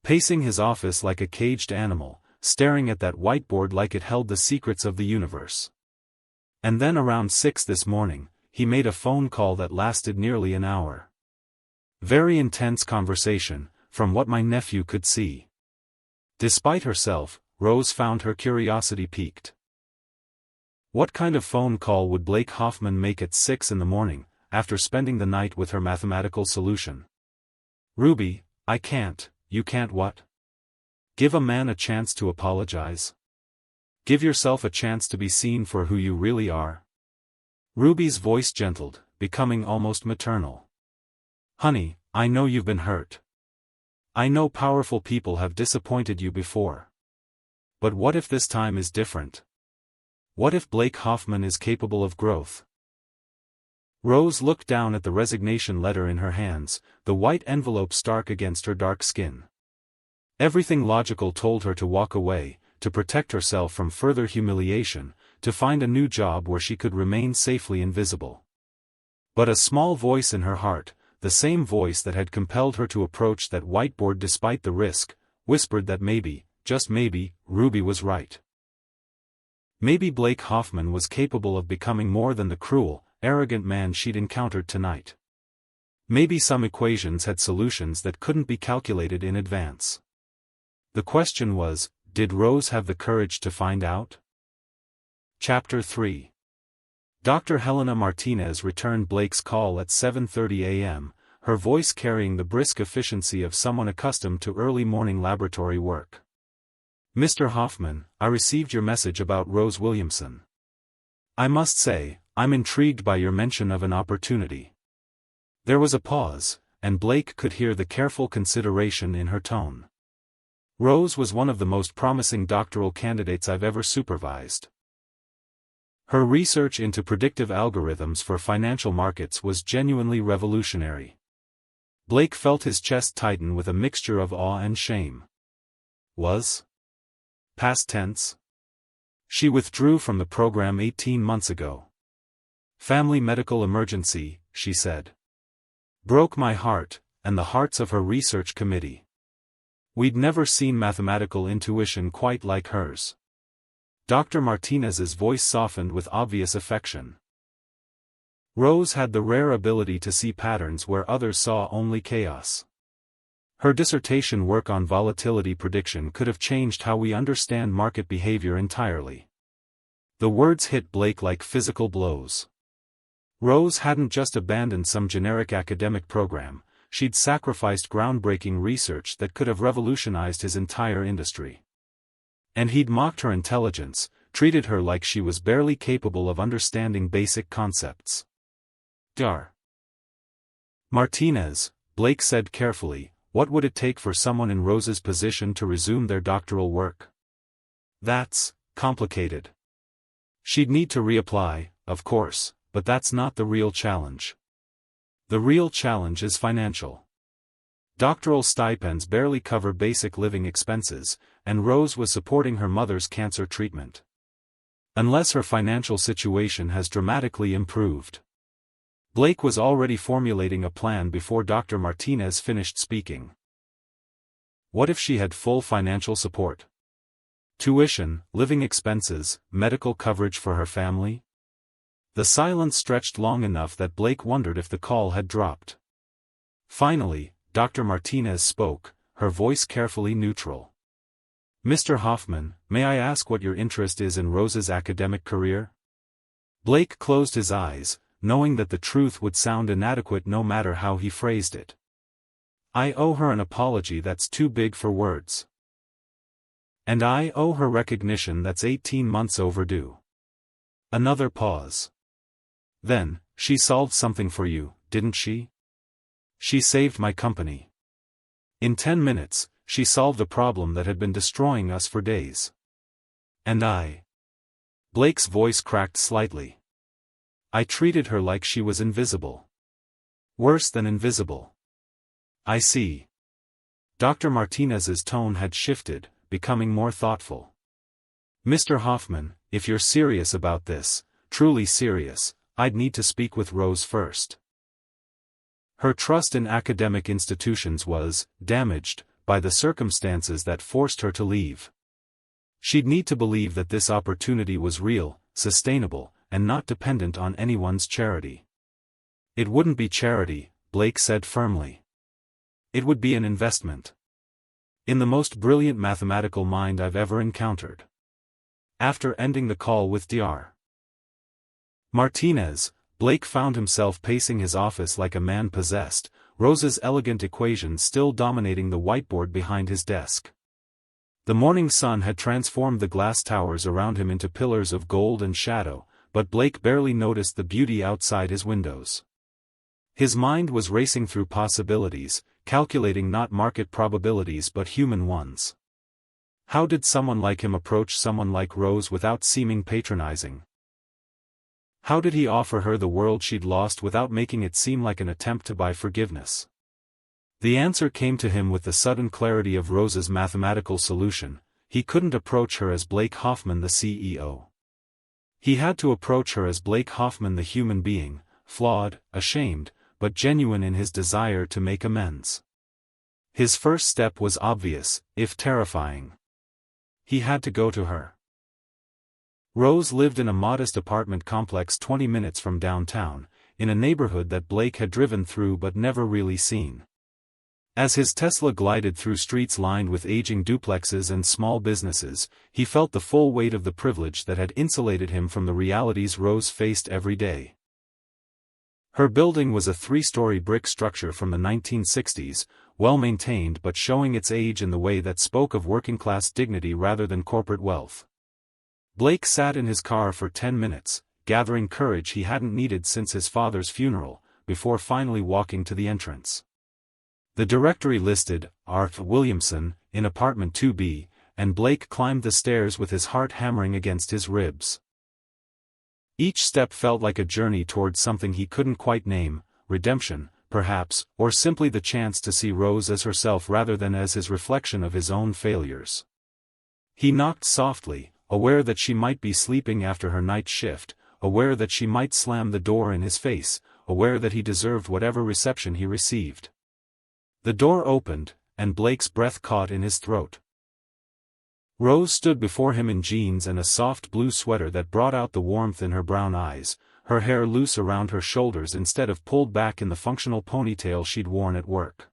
Pacing his office like a caged animal, staring at that whiteboard like it held the secrets of the universe. And then around 6 this morning, he made a phone call that lasted nearly an hour. Very intense conversation, from what my nephew could see." Despite herself, Rose found her curiosity piqued. What kind of phone call would Blake Hoffman make at 6 in the morning, after spending the night with her mathematical solution? "Ruby, I can't." "You can't what?" "Give a man a chance to apologize. Give yourself a chance to be seen for who you really are." Ruby's voice gentled, becoming almost maternal. "Honey, I know you've been hurt. I know powerful people have disappointed you before. But what if this time is different? What if Blake Hoffman is capable of growth?" Rose looked down at the resignation letter in her hands, the white envelope stark against her dark skin. Everything logical told her to walk away, to protect herself from further humiliation, to find a new job where she could remain safely invisible. But a small voice in her heart, the same voice that had compelled her to approach that whiteboard despite the risk, whispered that maybe, just maybe, Ruby was right. Maybe Blake Hoffman was capable of becoming more than the cruel, arrogant man she'd encountered tonight. Maybe some equations had solutions that couldn't be calculated in advance. The question was, did Rose have the courage to find out? Chapter 3. Dr. Helena Martinez returned Blake's call at 7:30 a.m., her voice carrying the brisk efficiency of someone accustomed to early morning laboratory work. "Mr. Hoffman, I received your message about Rose Williamson. I must say, I'm intrigued by your mention of an opportunity." There was a pause, and Blake could hear the careful consideration in her tone. Rose was one of the most promising doctoral candidates I've ever supervised. Her research into predictive algorithms for financial markets was genuinely revolutionary. Blake felt his chest tighten with a mixture of awe and shame. Was? Past tense? She withdrew from the program 18 months ago. "Family medical emergency," she said. "Broke my heart, and the hearts of her research committee. We'd never seen mathematical intuition quite like hers." Dr. Martinez's voice softened with obvious affection. Rose had the rare ability to see patterns where others saw only chaos. Her dissertation work on volatility prediction could have changed how we understand market behavior entirely. The words hit Blake like physical blows. Rose hadn't just abandoned some generic academic program, she'd sacrificed groundbreaking research that could have revolutionized his entire industry. And he'd mocked her intelligence, treated her like she was barely capable of understanding basic concepts. Dar. "Martinez," Blake said carefully, "what would it take for someone in Rose's position to resume their doctoral work?" "That's complicated. She'd need to reapply, of course, but that's not the real challenge. The real challenge is financial. Doctoral stipends barely cover basic living expenses, and Rose was supporting her mother's cancer treatment. Unless her financial situation has dramatically improved." Blake was already formulating a plan before Dr. Martinez finished speaking. What if she had full financial support? Tuition, living expenses, medical coverage for her family? The silence stretched long enough that Blake wondered if the call had dropped. Finally, Dr. Martinez spoke, her voice carefully neutral. "Mr. Hoffman, may I ask what your interest is in Rose's academic career?" Blake closed his eyes, knowing that the truth would sound inadequate no matter how he phrased it. "I owe her an apology that's too big for words. And I owe her recognition that's 18 months overdue. Another pause. Then, she solved something for you, didn't she? She saved my company. In 10 minutes, she solved a problem that had been destroying us for days. And I. Blake's voice cracked slightly. I treated her like she was invisible. Worse than invisible. I see. Dr. Martinez's tone had shifted, becoming more thoughtful. Mr. Hoffman, if you're serious about this, truly serious, I'd need to speak with Rose first. Her trust in academic institutions was damaged by the circumstances that forced her to leave. She'd need to believe that this opportunity was real, sustainable, and not dependent on anyone's charity. It wouldn't be charity, Blake said firmly. It would be an investment. In the most brilliant mathematical mind I've ever encountered. After ending the call with Dr. Martinez, Blake found himself pacing his office like a man possessed, Rose's elegant equations still dominating the whiteboard behind his desk. The morning sun had transformed the glass towers around him into pillars of gold and shadow, but Blake barely noticed the beauty outside his windows. His mind was racing through possibilities, calculating not market probabilities but human ones. How did someone like him approach someone like Rose without seeming patronizing? How did he offer her the world she'd lost without making it seem like an attempt to buy forgiveness? The answer came to him with the sudden clarity of Rose's mathematical solution: he couldn't approach her as Blake Hoffman the CEO. He had to approach her as Blake Hoffman the human being, flawed, ashamed, but genuine in his desire to make amends. His first step was obvious, if terrifying. He had to go to her. Rose lived in a modest apartment complex 20 minutes from downtown, in a neighborhood that Blake had driven through but never really seen. As his Tesla glided through streets lined with aging duplexes and small businesses, he felt the full weight of the privilege that had insulated him from the realities Rose faced every day. Her building was a 3-story brick structure from the 1960s, well-maintained but showing its age in the way that spoke of working-class dignity rather than corporate wealth. Blake sat in his car for 10 minutes, gathering courage he hadn't needed since his father's funeral, before finally walking to the entrance. The directory listed Arthur Williamson in apartment 2B, and Blake climbed the stairs with his heart hammering against his ribs. Each step felt like a journey towards something he couldn't quite name: redemption, perhaps, or simply the chance to see Rose as herself rather than as his reflection of his own failures. He knocked softly, aware that she might be sleeping after her night shift, aware that she might slam the door in his face, aware that he deserved whatever reception he received. The door opened, and Blake's breath caught in his throat. Rose stood before him in jeans and a soft blue sweater that brought out the warmth in her brown eyes, her hair loose around her shoulders instead of pulled back in the functional ponytail she'd worn at work.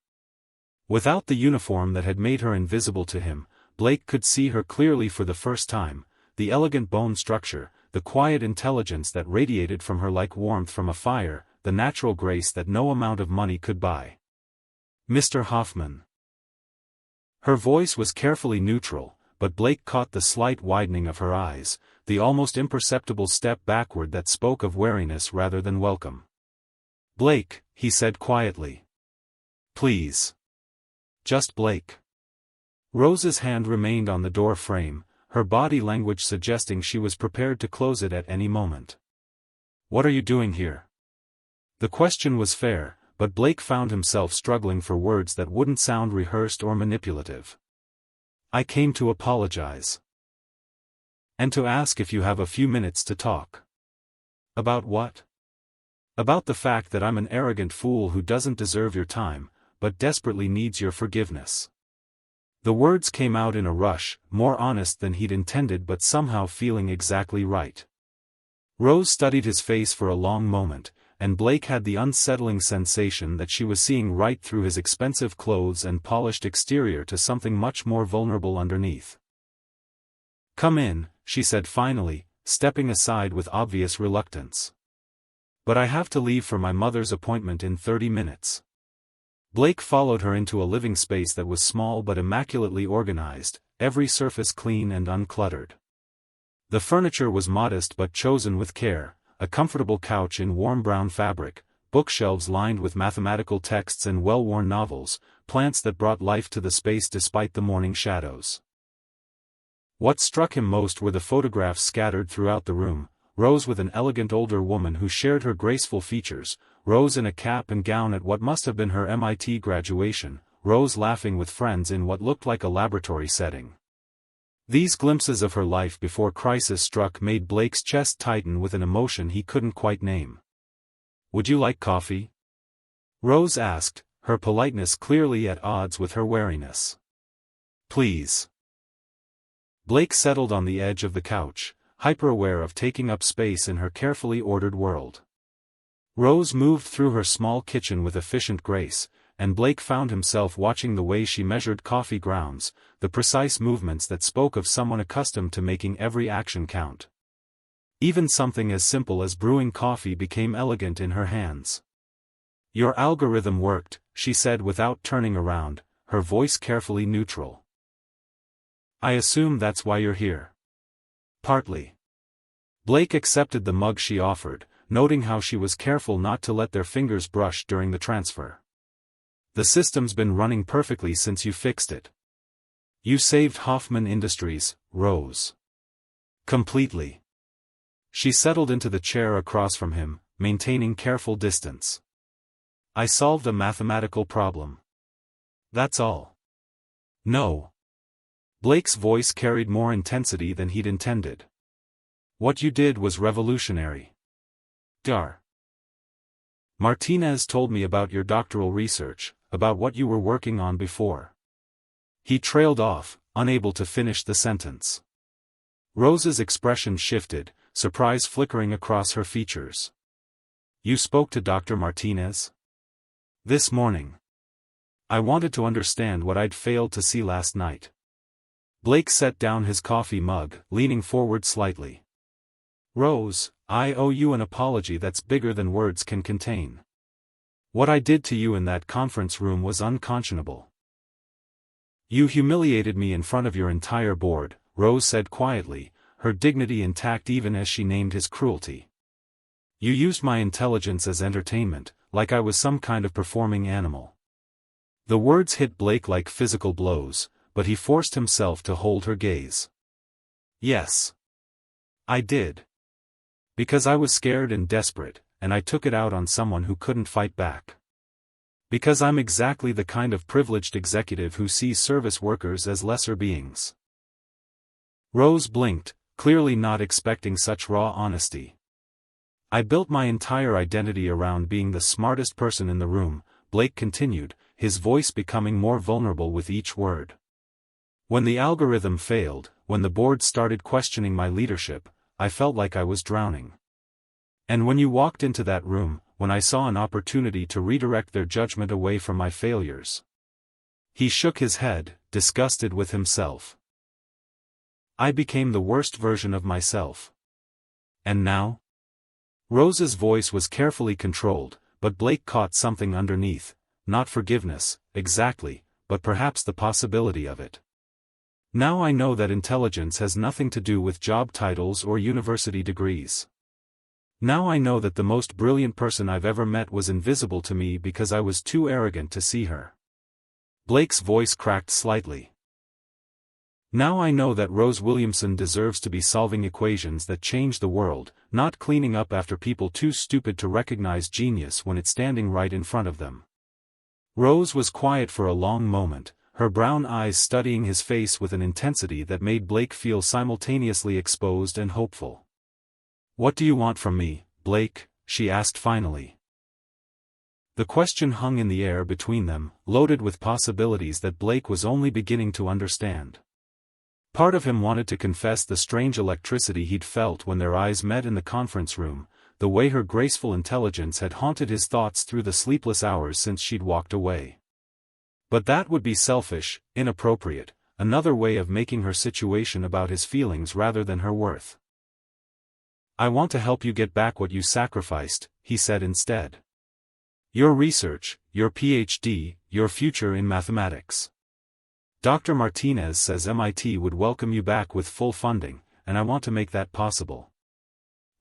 Without the uniform that had made her invisible to him, Blake could see her clearly for the first time: the elegant bone structure, the quiet intelligence that radiated from her like warmth from a fire, the natural grace that no amount of money could buy. Mr. Hoffman. Her voice was carefully neutral, but Blake caught the slight widening of her eyes, the almost imperceptible step backward that spoke of wariness rather than welcome. "Blake," he said quietly. "Please. Just Blake." Rose's hand remained on the door frame, her body language suggesting she was prepared to close it at any moment. "What are you doing here?" The question was fair, but Blake found himself struggling for words that wouldn't sound rehearsed or manipulative. "I came to apologize. And to ask if you have a few minutes to talk." "About what?" "About the fact that I'm an arrogant fool who doesn't deserve your time, but desperately needs your forgiveness." The words came out in a rush, more honest than he'd intended but somehow feeling exactly right. Rose studied his face for a long moment, and Blake had the unsettling sensation that she was seeing right through his expensive clothes and polished exterior to something much more vulnerable underneath. "Come in," she said finally, stepping aside with obvious reluctance. "But I have to leave for my mother's appointment in 30 minutes. Blake followed her into a living space that was small but immaculately organized, every surface clean and uncluttered. The furniture was modest but chosen with care, a comfortable couch in warm brown fabric, bookshelves lined with mathematical texts and well-worn novels, plants that brought life to the space despite the morning shadows. What struck him most were the photographs scattered throughout the room, Rose with an elegant older woman who shared her graceful features, Rose in a cap and gown at what must have been her MIT graduation, Rose laughing with friends in what looked like a laboratory setting. These glimpses of her life before crisis struck made Blake's chest tighten with an emotion he couldn't quite name. "Would you like coffee?" Rose asked, her politeness clearly at odds with her wariness. "Please." Blake settled on the edge of the couch, hyper-aware of taking up space in her carefully ordered world. Rose moved through her small kitchen with efficient grace, and Blake found himself watching the way she measured coffee grounds, the precise movements that spoke of someone accustomed to making every action count. Even something as simple as brewing coffee became elegant in her hands. "Your algorithm worked," she said without turning around, her voice carefully neutral. "I assume that's why you're here." "Partly." Blake accepted the mug she offered, noting how she was careful not to let their fingers brush during the transfer. "The system's been running perfectly since you fixed it." "You saved Hoffman Industries, Rose." "Completely." She settled into the chair across from him, maintaining careful distance. "I solved a mathematical problem. That's all." "No." Blake's voice carried more intensity than he'd intended. "What you did was revolutionary. Dar. Martinez told me about your doctoral research, about what you were working on before." He trailed off, unable to finish the sentence. Rose's expression shifted, surprise flickering across her features. "You spoke to Dr. Martinez?" "This morning. I wanted to understand what I'd failed to see last night." Blake set down his coffee mug, leaning forward slightly. "Rose, I owe you an apology that's bigger than words can contain. What I did to you in that conference room was unconscionable. You humiliated me in front of your entire board," Rose said quietly, her dignity intact even as she named his cruelty. "You used my intelligence as entertainment, like I was some kind of performing animal." The words hit Blake like physical blows, but he forced himself to hold her gaze. "Yes. I did. Because I was scared and desperate, and I took it out on someone who couldn't fight back. Because I'm exactly the kind of privileged executive who sees service workers as lesser beings." Rose blinked, clearly not expecting such raw honesty. "I built my entire identity around being the smartest person in the room," Blake continued, his voice becoming more vulnerable with each word. "When the algorithm failed, when the board started questioning my leadership, I felt like I was drowning. And when you walked into that room, when I saw an opportunity to redirect their judgment away from my failures." He shook his head, disgusted with himself. "I became the worst version of myself. And now?" Rose's voice was carefully controlled, but Blake caught something underneath, not forgiveness, exactly, but perhaps the possibility of it. "Now I know that intelligence has nothing to do with job titles or university degrees. Now I know that the most brilliant person I've ever met was invisible to me because I was too arrogant to see her." Blake's voice cracked slightly. "Now I know that Rose Williamson deserves to be solving equations that change the world, not cleaning up after people too stupid to recognize genius when it's standing right in front of them." Rose was quiet for a long moment, her brown eyes studying his face with an intensity that made Blake feel simultaneously exposed and hopeful. "What do you want from me, Blake?" she asked finally. The question hung in the air between them, loaded with possibilities that Blake was only beginning to understand. Part of him wanted to confess the strange electricity he'd felt when their eyes met in the conference room, the way her graceful intelligence had haunted his thoughts through the sleepless hours since she'd walked away. But that would be selfish, inappropriate, another way of making her situation about his feelings rather than her worth. "I want to help you get back what you sacrificed," he said instead. "Your research, your PhD, your future in mathematics." Dr. Martinez says MIT would welcome you back with full funding, and I want to make that possible.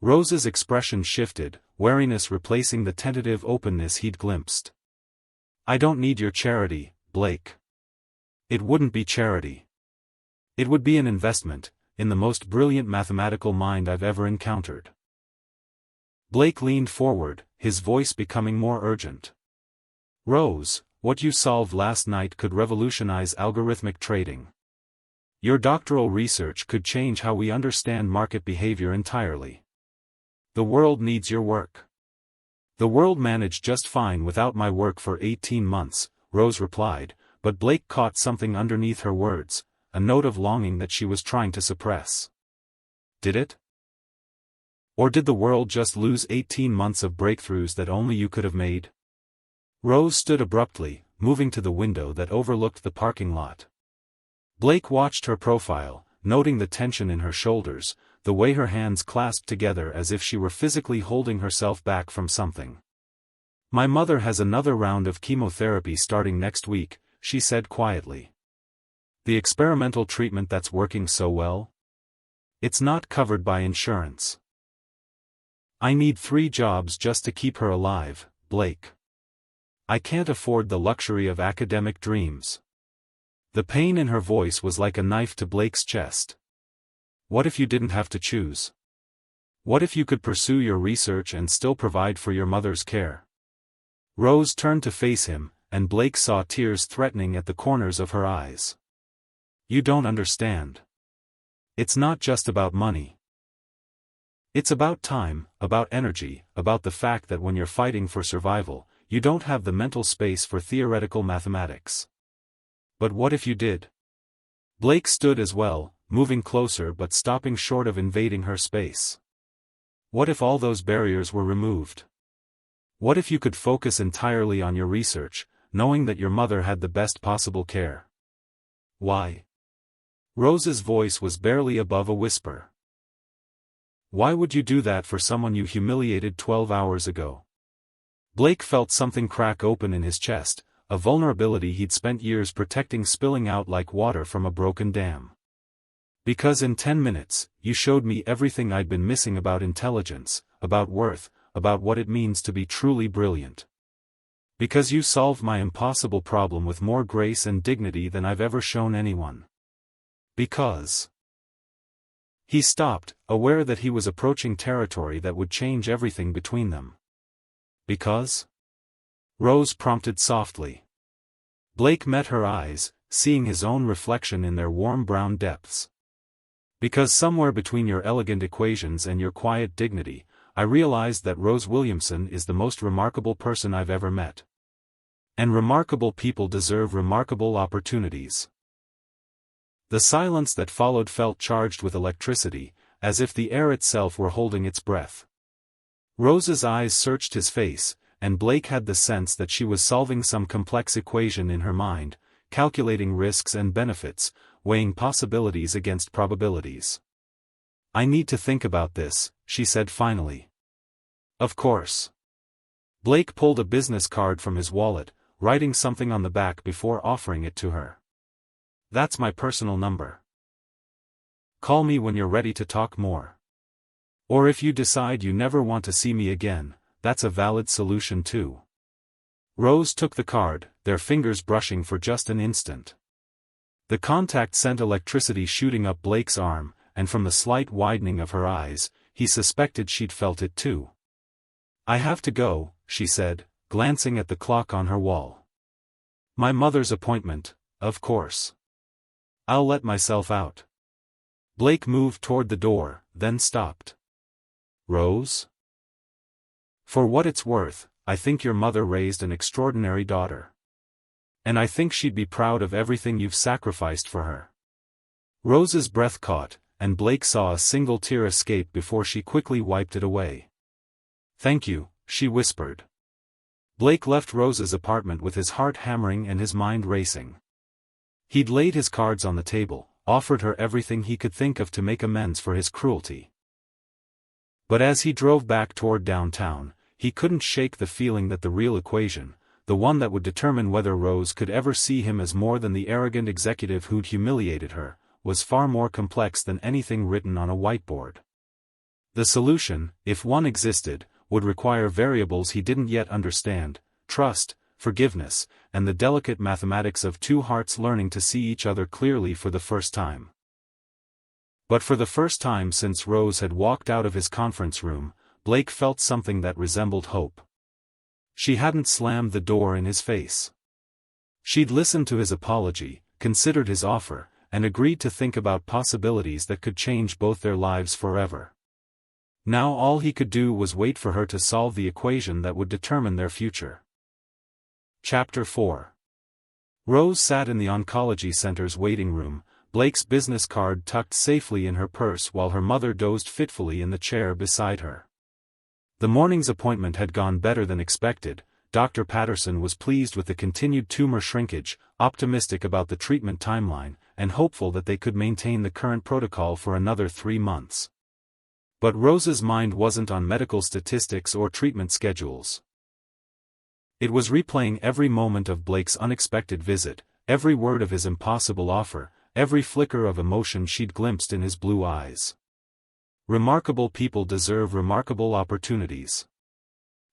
Rose's expression shifted, wariness replacing the tentative openness he'd glimpsed. I don't need your charity, Blake. It wouldn't be charity. It would be an investment, in the most brilliant mathematical mind I've ever encountered. Blake leaned forward, his voice becoming more urgent. Rose, what you solved last night could revolutionize algorithmic trading. Your doctoral research could change how we understand market behavior entirely. The world needs your work. The world managed just fine without my work for 18 months, Rose replied, but Blake caught something underneath her words, a note of longing that she was trying to suppress. Did it? Or did the world just lose 18 months of breakthroughs that only you could have made? Rose stood abruptly, moving to the window that overlooked the parking lot. Blake watched her profile, noting the tension in her shoulders, the way her hands clasped together as if she were physically holding herself back from something. My mother has another round of chemotherapy starting next week, she said quietly. The experimental treatment that's working so well? It's not covered by insurance. I need 3 jobs just to keep her alive, Blake. I can't afford the luxury of academic dreams. The pain in her voice was like a knife to Blake's chest. What if you didn't have to choose? What if you could pursue your research and still provide for your mother's care? Rose turned to face him, and Blake saw tears threatening at the corners of her eyes. You don't understand. It's not just about money. It's about time, about energy, about the fact that when you're fighting for survival, you don't have the mental space for theoretical mathematics. But what if you did? Blake stood as well, moving closer but stopping short of invading her space. What if all those barriers were removed? What if you could focus entirely on your research, knowing that your mother had the best possible care? Why? Rose's voice was barely above a whisper. Why would you do that for someone you humiliated 12 hours ago? Blake felt something crack open in his chest, a vulnerability he'd spent years protecting spilling out like water from a broken dam. Because in 10 minutes, you showed me everything I'd been missing about intelligence, about worth, about what it means to be truly brilliant. Because you solved my impossible problem with more grace and dignity than I've ever shown anyone. Because... He stopped, aware that he was approaching territory that would change everything between them. Because? Rose prompted softly. Blake met her eyes, seeing his own reflection in their warm brown depths. Because somewhere between your elegant equations and your quiet dignity, I realized that Rose Williamson is the most remarkable person I've ever met. And remarkable people deserve remarkable opportunities. The silence that followed felt charged with electricity, as if the air itself were holding its breath. Rose's eyes searched his face, and Blake had the sense that she was solving some complex equation in her mind, calculating risks and benefits, weighing possibilities against probabilities. I need to think about this, she said finally. Of course. Blake pulled a business card from his wallet, writing something on the back before offering it to her. That's my personal number. Call me when you're ready to talk more. Or if you decide you never want to see me again, that's a valid solution too. Rose took the card, their fingers brushing for just an instant. The contact sent electricity shooting up Blake's arm, and from the slight widening of her eyes, he suspected she'd felt it too. I have to go, she said, glancing at the clock on her wall. My mother's appointment, of course. I'll let myself out. Blake moved toward the door, then stopped. Rose? For what it's worth, I think your mother raised an extraordinary daughter. And I think she'd be proud of everything you've sacrificed for her. Rose's breath caught, and Blake saw a single tear escape before she quickly wiped it away. Thank you, she whispered. Blake left Rose's apartment with his heart hammering and his mind racing. He'd laid his cards on the table, offered her everything he could think of to make amends for his cruelty. But as he drove back toward downtown, he couldn't shake the feeling that the real equation, the one that would determine whether Rose could ever see him as more than the arrogant executive who'd humiliated her, was far more complex than anything written on a whiteboard. The solution, if one existed, would require variables he didn't yet understand: trust, forgiveness, and the delicate mathematics of two hearts learning to see each other clearly for the first time. But for the first time since Rose had walked out of his conference room, Blake felt something that resembled hope. She hadn't slammed the door in his face. She'd listened to his apology, considered his offer, and agreed to think about possibilities that could change both their lives forever. Now all he could do was wait for her to solve the equation that would determine their future. Chapter 4. Rose sat in the oncology center's waiting room, Blake's business card tucked safely in her purse while her mother dozed fitfully in the chair beside her. The morning's appointment had gone better than expected. Dr. Patterson was pleased with the continued tumor shrinkage, optimistic about the treatment timeline, and hopeful that they could maintain the current protocol for another 3 months. But Rose's mind wasn't on medical statistics or treatment schedules. It was replaying every moment of Blake's unexpected visit, every word of his impossible offer, every flicker of emotion she'd glimpsed in his blue eyes. Remarkable people deserve remarkable opportunities.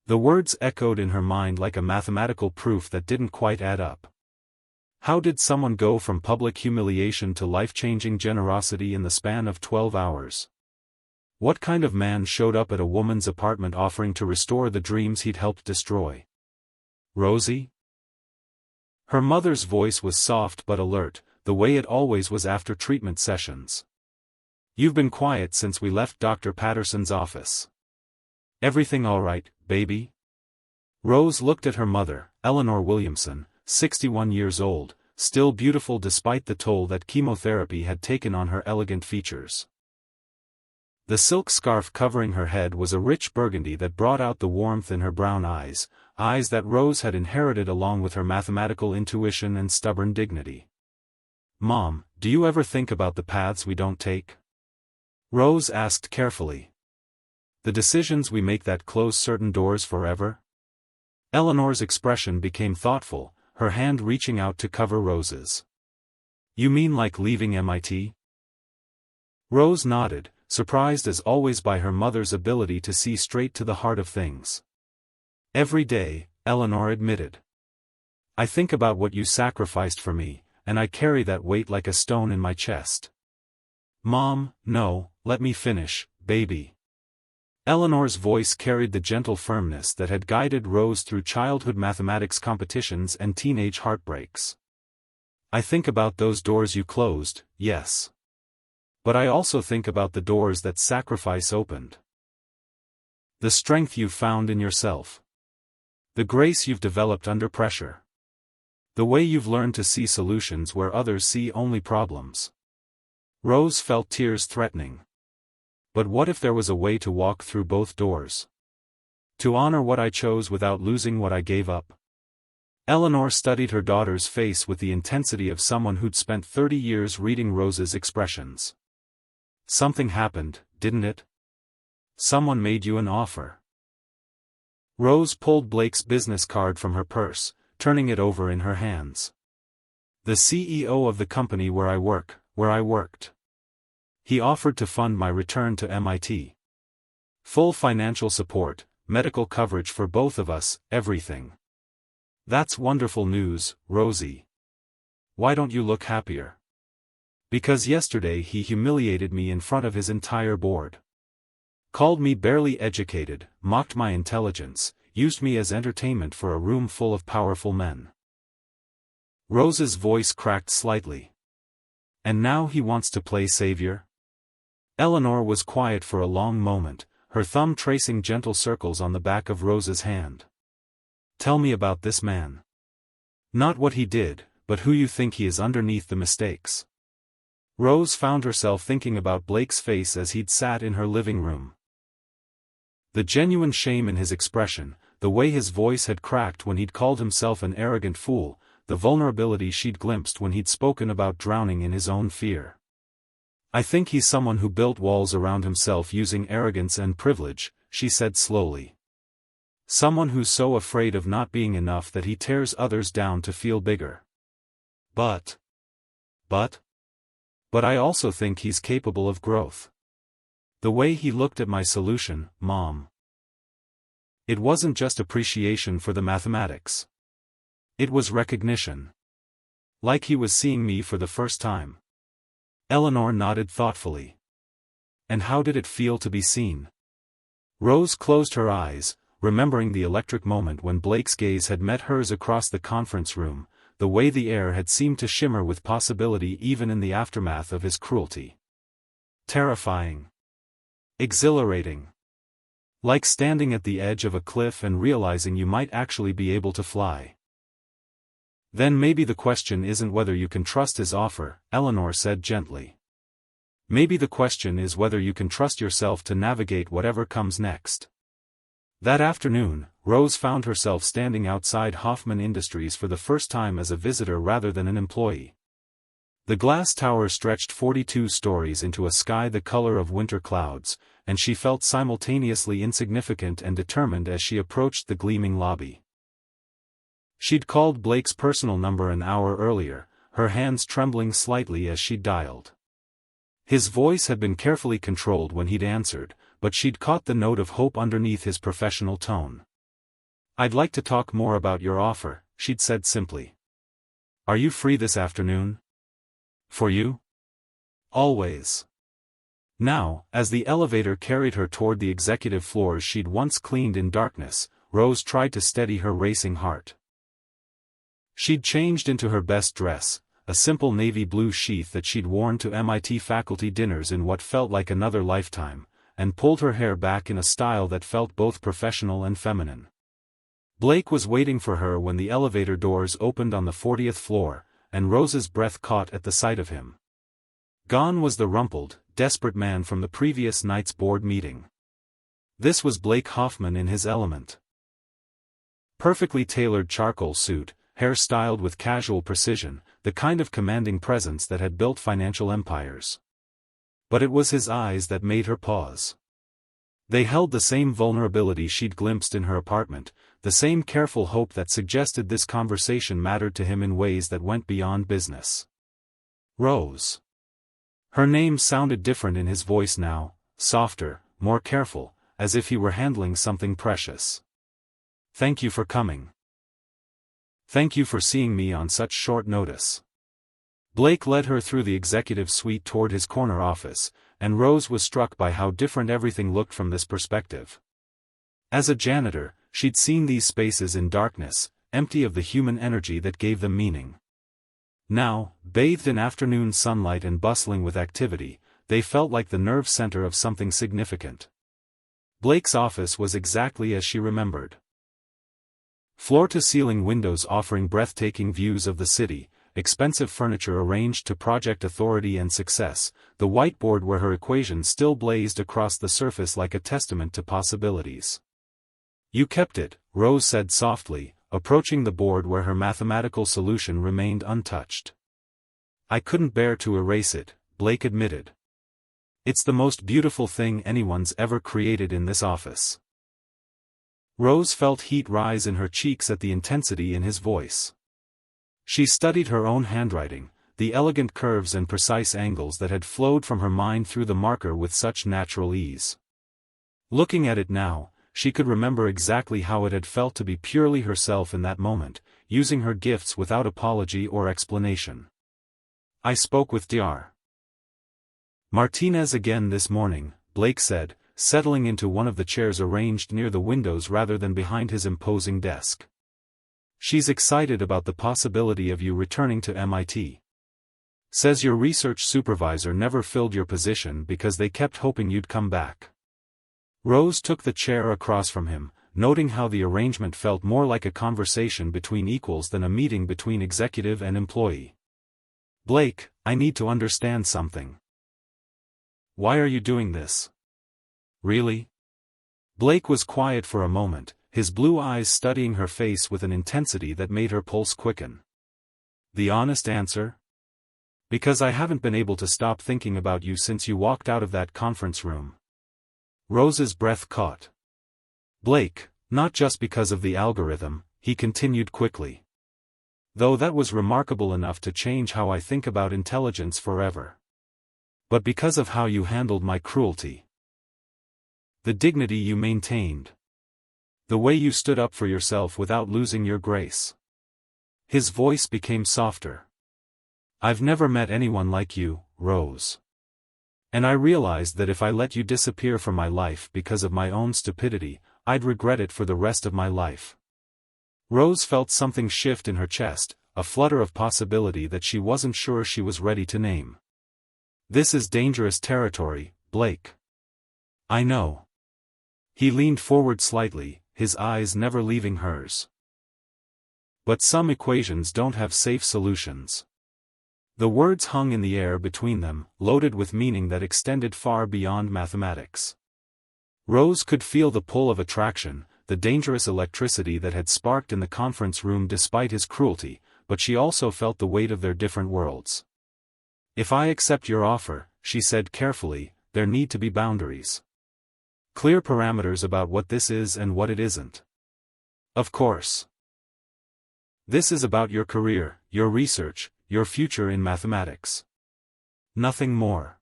The words echoed in her mind like a mathematical proof that didn't quite add up. How did someone go from public humiliation to life-changing generosity in the span of 12 hours? What kind of man showed up at a woman's apartment offering to restore the dreams he'd helped destroy? Rosie? Her mother's voice was soft but alert, the way it always was after treatment sessions. You've been quiet since we left Dr. Patterson's office. Everything all right, baby? Rose looked at her mother, Eleanor Williamson, 61 years old, still beautiful despite the toll that chemotherapy had taken on her elegant features. The silk scarf covering her head was a rich burgundy that brought out the warmth in her brown eyes, eyes that Rose had inherited along with her mathematical intuition and stubborn dignity. Mom, do you ever think about the paths we don't take? Rose asked carefully. The decisions we make that close certain doors forever? Eleanor's expression became thoughtful, her hand reaching out to cover Rose's. You mean like leaving MIT? Rose nodded, surprised as always by her mother's ability to see straight to the heart of things. Every day, Eleanor admitted. I think about what you sacrificed for me, and I carry that weight like a stone in my chest. Mom, no, let me finish, baby. Eleanor's voice carried the gentle firmness that had guided Rose through childhood mathematics competitions and teenage heartbreaks. I think about those doors you closed, yes. But I also think about the doors that sacrifice opened. The strength you've found in yourself. The grace you've developed under pressure. The way you've learned to see solutions where others see only problems. Rose felt tears threatening. But what if there was a way to walk through both doors? To honor what I chose without losing what I gave up? Eleanor studied her daughter's face with the intensity of someone who'd spent 30 years reading Rose's expressions. Something happened, didn't it? Someone made you an offer. Rose pulled Blake's business card from her purse, turning it over in her hands. The CEO of the company where I worked. He offered to fund my return to MIT. Full financial support, medical coverage for both of us, everything. That's wonderful news, Rosie. Why don't you look happier? Because yesterday he humiliated me in front of his entire board. Called me barely educated, mocked my intelligence, used me as entertainment for a room full of powerful men. Rose's voice cracked slightly. And now he wants to play savior? Eleanor was quiet for a long moment, her thumb tracing gentle circles on the back of Rose's hand. Tell me about this man. Not what he did, but who you think he is underneath the mistakes. Rose found herself thinking about Blake's face as he'd sat in her living room. The genuine shame in his expression, the way his voice had cracked when he'd called himself an arrogant fool, the vulnerability she'd glimpsed when he'd spoken about drowning in his own fear. I think he's someone who built walls around himself using arrogance and privilege, she said slowly. Someone who's so afraid of not being enough that he tears others down to feel bigger. But I also think he's capable of growth. The way he looked at my solution, Mom. It wasn't just appreciation for the mathematics. It was recognition. Like he was seeing me for the first time. Eleanor nodded thoughtfully. And how did it feel to be seen? Rose closed her eyes, remembering the electric moment when Blake's gaze had met hers across the conference room, the way the air had seemed to shimmer with possibility even in the aftermath of his cruelty. Terrifying. Exhilarating. Like standing at the edge of a cliff and realizing you might actually be able to fly. Then maybe the question isn't whether you can trust his offer, Eleanor said gently. Maybe the question is whether you can trust yourself to navigate whatever comes next. That afternoon, Rose found herself standing outside Hoffman Industries for the first time as a visitor rather than an employee. The glass tower stretched 42 stories into a sky the color of winter clouds, and she felt simultaneously insignificant and determined as she approached the gleaming lobby. She'd called Blake's personal number an hour earlier, her hands trembling slightly as she dialed. His voice had been carefully controlled when he'd answered, but she'd caught the note of hope underneath his professional tone. "I'd like to talk more about your offer," she'd said simply. "Are you free this afternoon?" "For you?" "Always." Now, as the elevator carried her toward the executive floors she'd once cleaned in darkness, Rose tried to steady her racing heart. She'd changed into her best dress, a simple navy blue sheath that she'd worn to MIT faculty dinners in what felt like another lifetime, and pulled her hair back in a style that felt both professional and feminine. Blake was waiting for her when the elevator doors opened on the 40th floor, and Rose's breath caught at the sight of him. Gone was the rumpled, desperate man from the previous night's board meeting. This was Blake Hoffman in his element. Perfectly tailored charcoal suit, hair styled with casual precision, the kind of commanding presence that had built financial empires. But it was his eyes that made her pause. They held the same vulnerability she'd glimpsed in her apartment, the same careful hope that suggested this conversation mattered to him in ways that went beyond business. Rose. Her name sounded different in his voice now, softer, more careful, as if he were handling something precious. "Thank you for coming. Thank you for seeing me on such short notice." Blake led her through the executive suite toward his corner office, and Rose was struck by how different everything looked from this perspective. As a janitor, she'd seen these spaces in darkness, empty of the human energy that gave them meaning. Now, bathed in afternoon sunlight and bustling with activity, they felt like the nerve center of something significant. Blake's office was exactly as she remembered. Floor-to-ceiling windows offering breathtaking views of the city, expensive furniture arranged to project authority and success, the whiteboard where her equation still blazed across the surface like a testament to possibilities. "You kept it," Rose said softly, approaching the board where her mathematical solution remained untouched. "I couldn't bear to erase it," Blake admitted. "It's the most beautiful thing anyone's ever created in this office." Rose felt heat rise in her cheeks at the intensity in his voice. She studied her own handwriting, the elegant curves and precise angles that had flowed from her mind through the marker with such natural ease. Looking at it now, she could remember exactly how it had felt to be purely herself in that moment, using her gifts without apology or explanation. "I spoke with Dr. Martinez again this morning," Blake said, settling into one of the chairs arranged near the windows rather than behind his imposing desk. "She's excited about the possibility of you returning to MIT. Says your research supervisor never filled your position because they kept hoping you'd come back." Rose took the chair across from him, noting how the arrangement felt more like a conversation between equals than a meeting between executive and employee. "Blake, I need to understand something. Why are you doing this? Really?" Blake was quiet for a moment, his blue eyes studying her face with an intensity that made her pulse quicken. "The honest answer? Because I haven't been able to stop thinking about you since you walked out of that conference room." Rose's breath caught. "Blake, Not just because of the algorithm, he continued quickly. Though that was remarkable enough to change how I think about intelligence forever. But because of how you handled my cruelty. The dignity you maintained. The way you stood up for yourself without losing your grace. His voice became softer. I've never met anyone like you, Rose. And I realized that if I let you disappear from my life because of my own stupidity, I'd regret it for the rest of my life. Rose felt something shift in her chest, a flutter of possibility that she wasn't sure she was ready to name. This is dangerous territory, Blake. I know. He leaned forward slightly, his eyes never leaving hers. But some equations don't have safe solutions. The words hung in the air between them, loaded with meaning that extended far beyond mathematics. Rose could feel the pull of attraction, the dangerous electricity that had sparked in the conference room despite his cruelty, but she also felt the weight of their different worlds. If I accept your offer, she said carefully, there need to be boundaries. Clear parameters about what this is and what it isn't. Of course. This is about your career, your research, your future in mathematics. Nothing more.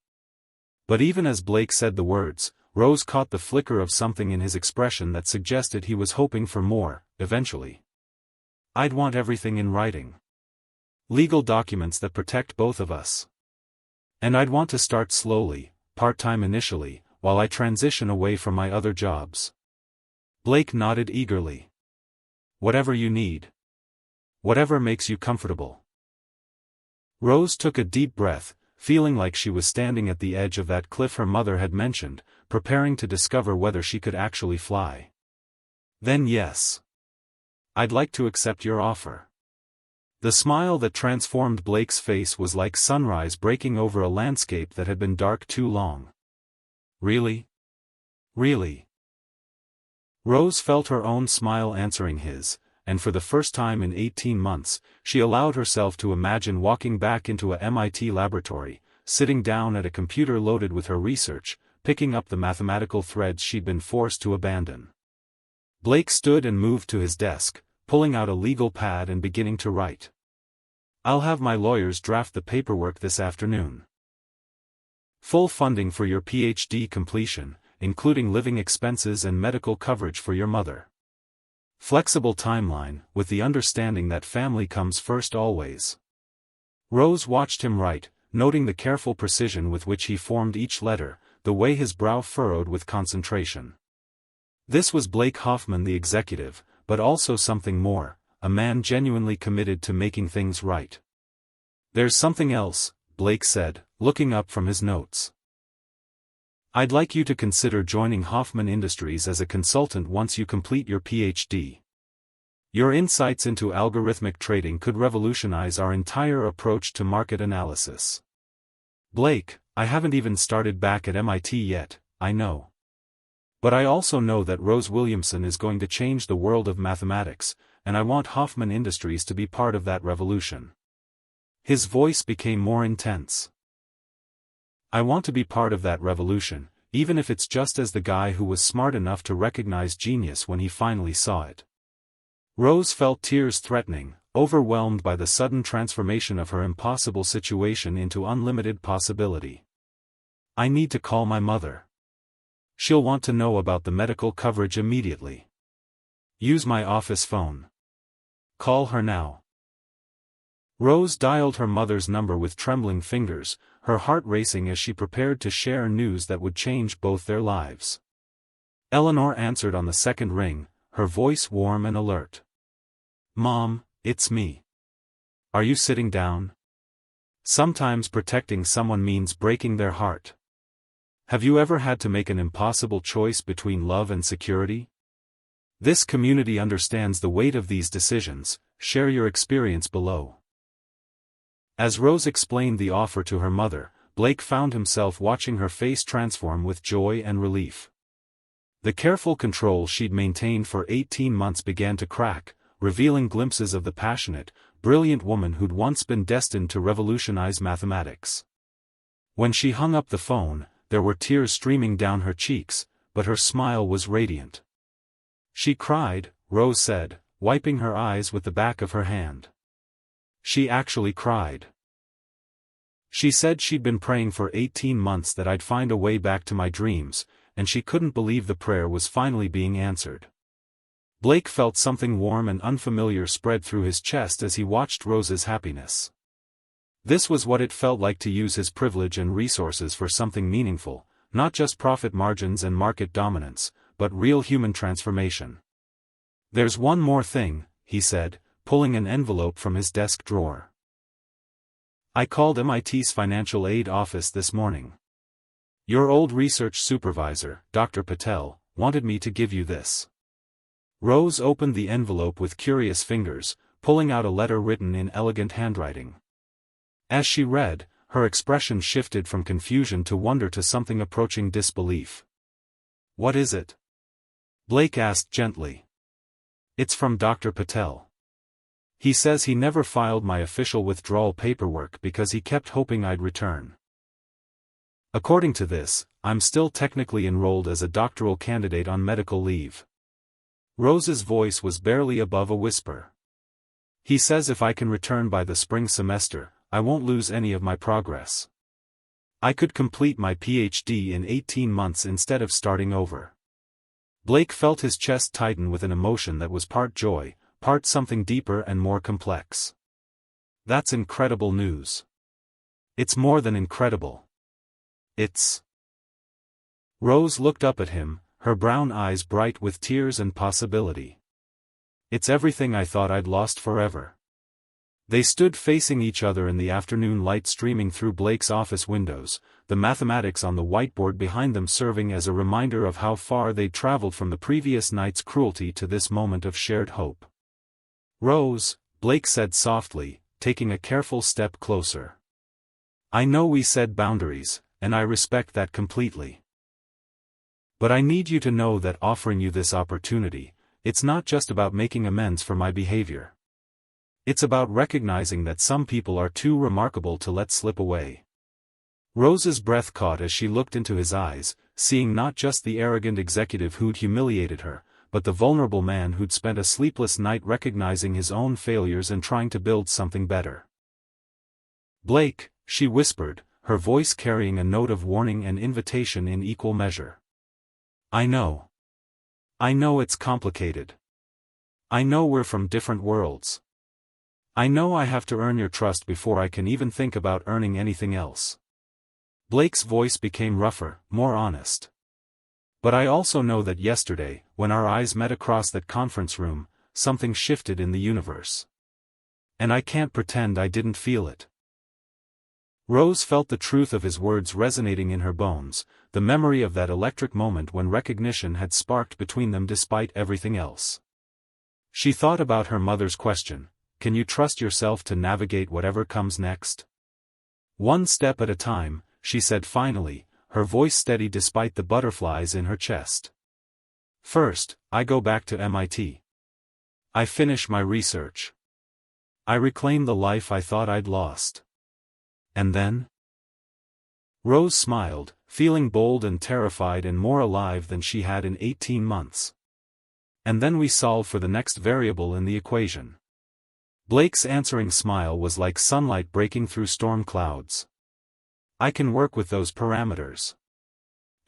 But even as Blake said the words, Rose caught the flicker of something in his expression that suggested he was hoping for more, eventually. I'd want everything in writing. Legal documents that protect both of us. And I'd want to start slowly, part-time initially, while I transition away from my other jobs. Blake nodded eagerly. Whatever you need. Whatever makes you comfortable. Rose took a deep breath, feeling like she was standing at the edge of that cliff her mother had mentioned, preparing to discover whether she could actually fly. Then yes. I'd like to accept your offer. The smile that transformed Blake's face was like sunrise breaking over a landscape that had been dark too long. Really? Really? Rose felt her own smile answering his, and for the first time in 18 months, she allowed herself to imagine walking back into a MIT laboratory, sitting down at a computer loaded with her research, picking up the mathematical threads she'd been forced to abandon. Blake stood and moved to his desk, pulling out a legal pad and beginning to write. I'll have my lawyers draft the paperwork this afternoon. Full funding for your PhD completion, including living expenses and medical coverage for your mother. Flexible timeline, with the understanding that family comes first always. Rose watched him write, noting the careful precision with which he formed each letter, the way his brow furrowed with concentration. This was Blake Hoffman the executive, but also something more, a man genuinely committed to making things right. There's something else, Blake said, looking up from his notes. I'd like you to consider joining Hoffman Industries as a consultant once you complete your PhD. Your insights into algorithmic trading could revolutionize our entire approach to market analysis. Blake, I haven't even started back at MIT yet, I know. But I also know that Rose Williamson is going to change the world of mathematics, and I want Hoffman Industries to be part of that revolution. His voice became more intense. I want to be part of that revolution, even if it's just as the guy who was smart enough to recognize genius when he finally saw it. Rose felt tears threatening, overwhelmed by the sudden transformation of her impossible situation into unlimited possibility. I need to call my mother. She'll want to know about the medical coverage immediately. Use my office phone. Call her now. Rose dialed her mother's number with trembling fingers, her heart racing as she prepared to share news that would change both their lives. Eleanor answered on the second ring, her voice warm and alert. Mom, it's me. Are you sitting down? Sometimes protecting someone means breaking their heart. Have you ever had to make an impossible choice between love and security? This community understands the weight of these decisions. Share your experience below. As Rose explained the offer to her mother, Blake found himself watching her face transform with joy and relief. The careful control she'd maintained for 18 months began to crack, revealing glimpses of the passionate, brilliant woman who'd once been destined to revolutionize mathematics. When she hung up the phone, there were tears streaming down her cheeks, but her smile was radiant. She cried, Rose said, wiping her eyes with the back of her hand. She actually cried. She said she'd been praying for 18 months that I'd find a way back to my dreams, and she couldn't believe the prayer was finally being answered. Blake felt something warm and unfamiliar spread through his chest as he watched Rose's happiness. This was what it felt like to use his privilege and resources for something meaningful, not just profit margins and market dominance, but real human transformation. "There's one more thing," he said, pulling an envelope from his desk drawer. "I called MIT's financial aid office this morning. Your old research supervisor, Dr. Patel, wanted me to give you this." Rose opened the envelope with curious fingers, pulling out a letter written in elegant handwriting. As she read, her expression shifted from confusion to wonder to something approaching disbelief. "What is it?" Blake asked gently. "It's from Dr. Patel. He says he never filed my official withdrawal paperwork because he kept hoping I'd return. According to this, I'm still technically enrolled as a doctoral candidate on medical leave." Rose's voice was barely above a whisper. "He says if I can return by the spring semester, I won't lose any of my progress. I could complete my PhD in 18 months instead of starting over." Blake felt his chest tighten with an emotion that was part joy, part something deeper and more complex. That's incredible news. It's more than incredible. It's... Rose looked up at him, her brown eyes bright with tears and possibility. "It's everything I thought I'd lost forever." They stood facing each other in the afternoon light streaming through Blake's office windows, the mathematics on the whiteboard behind them serving as a reminder of how far they'd traveled from the previous night's cruelty to this moment of shared hope. "Rose," Blake said softly, taking a careful step closer. "I know we said boundaries, and I respect that completely. But I need you to know that offering you this opportunity, it's not just about making amends for my behavior. It's about recognizing that some people are too remarkable to let slip away." Rose's breath caught as she looked into his eyes, seeing not just the arrogant executive who'd humiliated her, but the vulnerable man who'd spent a sleepless night recognizing his own failures and trying to build something better. "Blake," she whispered, her voice carrying a note of warning and invitation in equal measure. I know it's complicated. I know we're from different worlds. I know I have to earn your trust before I can even think about earning anything else." Blake's voice became rougher, more honest. "But I also know that yesterday, when our eyes met across that conference room, something shifted in the universe. And I can't pretend I didn't feel it." Rose felt the truth of his words resonating in her bones, the memory of that electric moment when recognition had sparked between them despite everything else. She thought about her mother's question, "Can you trust yourself to navigate whatever comes next?" "One step at a time," she said finally, her voice steady despite the butterflies in her chest. "First, I go back to MIT. I finish my research. I reclaim the life I thought I'd lost. And then?" Rose smiled, feeling bold and terrified and more alive than she had in 18 months. "And then we solve for the next variable in the equation." Blake's answering smile was like sunlight breaking through storm clouds. "I can work with those parameters."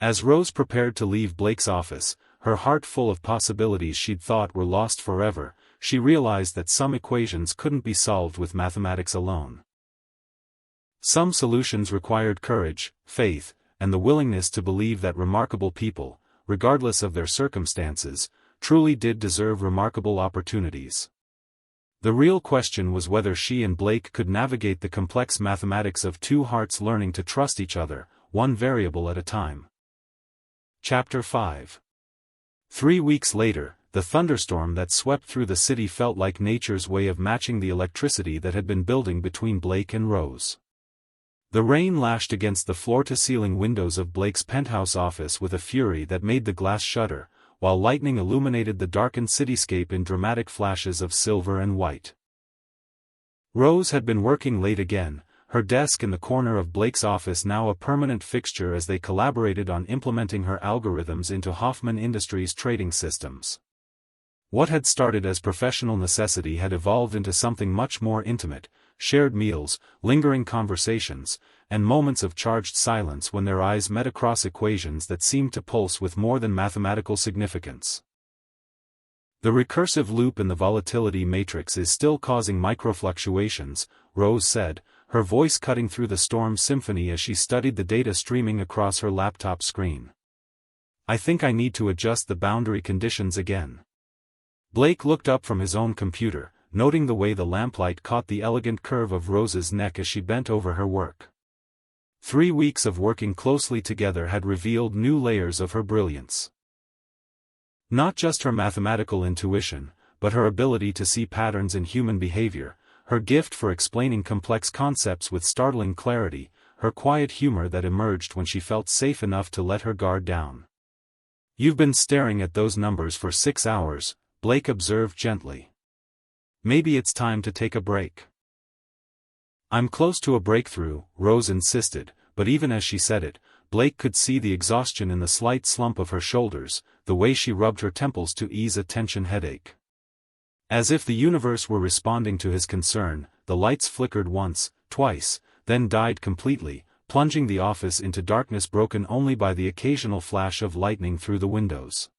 As Rose prepared to leave Blake's office, her heart full of possibilities she'd thought were lost forever, she realized that some equations couldn't be solved with mathematics alone. Some solutions required courage, faith, and the willingness to believe that remarkable people, regardless of their circumstances, truly did deserve remarkable opportunities. The real question was whether she and Blake could navigate the complex mathematics of two hearts learning to trust each other, one variable at a time. Chapter 5. 3 weeks later, the thunderstorm that swept through the city felt like nature's way of matching the electricity that had been building between Blake and Rose. The rain lashed against the floor-to-ceiling windows of Blake's penthouse office with a fury that made the glass shudder, while lightning illuminated the darkened cityscape in dramatic flashes of silver and white. Rose had been working late again, her desk in the corner of Blake's office now a permanent fixture as they collaborated on implementing her algorithms into Hoffman Industries' trading systems. What had started as professional necessity had evolved into something much more intimate: shared meals, lingering conversations, and moments of charged silence when their eyes met across equations that seemed to pulse with more than mathematical significance. The recursive loop in the volatility matrix is still causing microfluctuations, Rose said, her voice cutting through the storm symphony as she studied the data streaming across her laptop screen. I think I need to adjust the boundary conditions again. Blake looked up from his own computer, noting the way the lamplight caught the elegant curve of Rose's neck as she bent over her work. 3 weeks of working closely together had revealed new layers of her brilliance. Not just her mathematical intuition, but her ability to see patterns in human behavior, her gift for explaining complex concepts with startling clarity, her quiet humor that emerged when she felt safe enough to let her guard down. You've been staring at those numbers for 6 hours, Blake observed gently. Maybe it's time to take a break. I'm close to a breakthrough, Rose insisted, but even as she said it, Blake could see the exhaustion in the slight slump of her shoulders, the way she rubbed her temples to ease a tension headache. As if the universe were responding to his concern, the lights flickered once, twice, then died completely, plunging the office into darkness broken only by the occasional flash of lightning through the windows.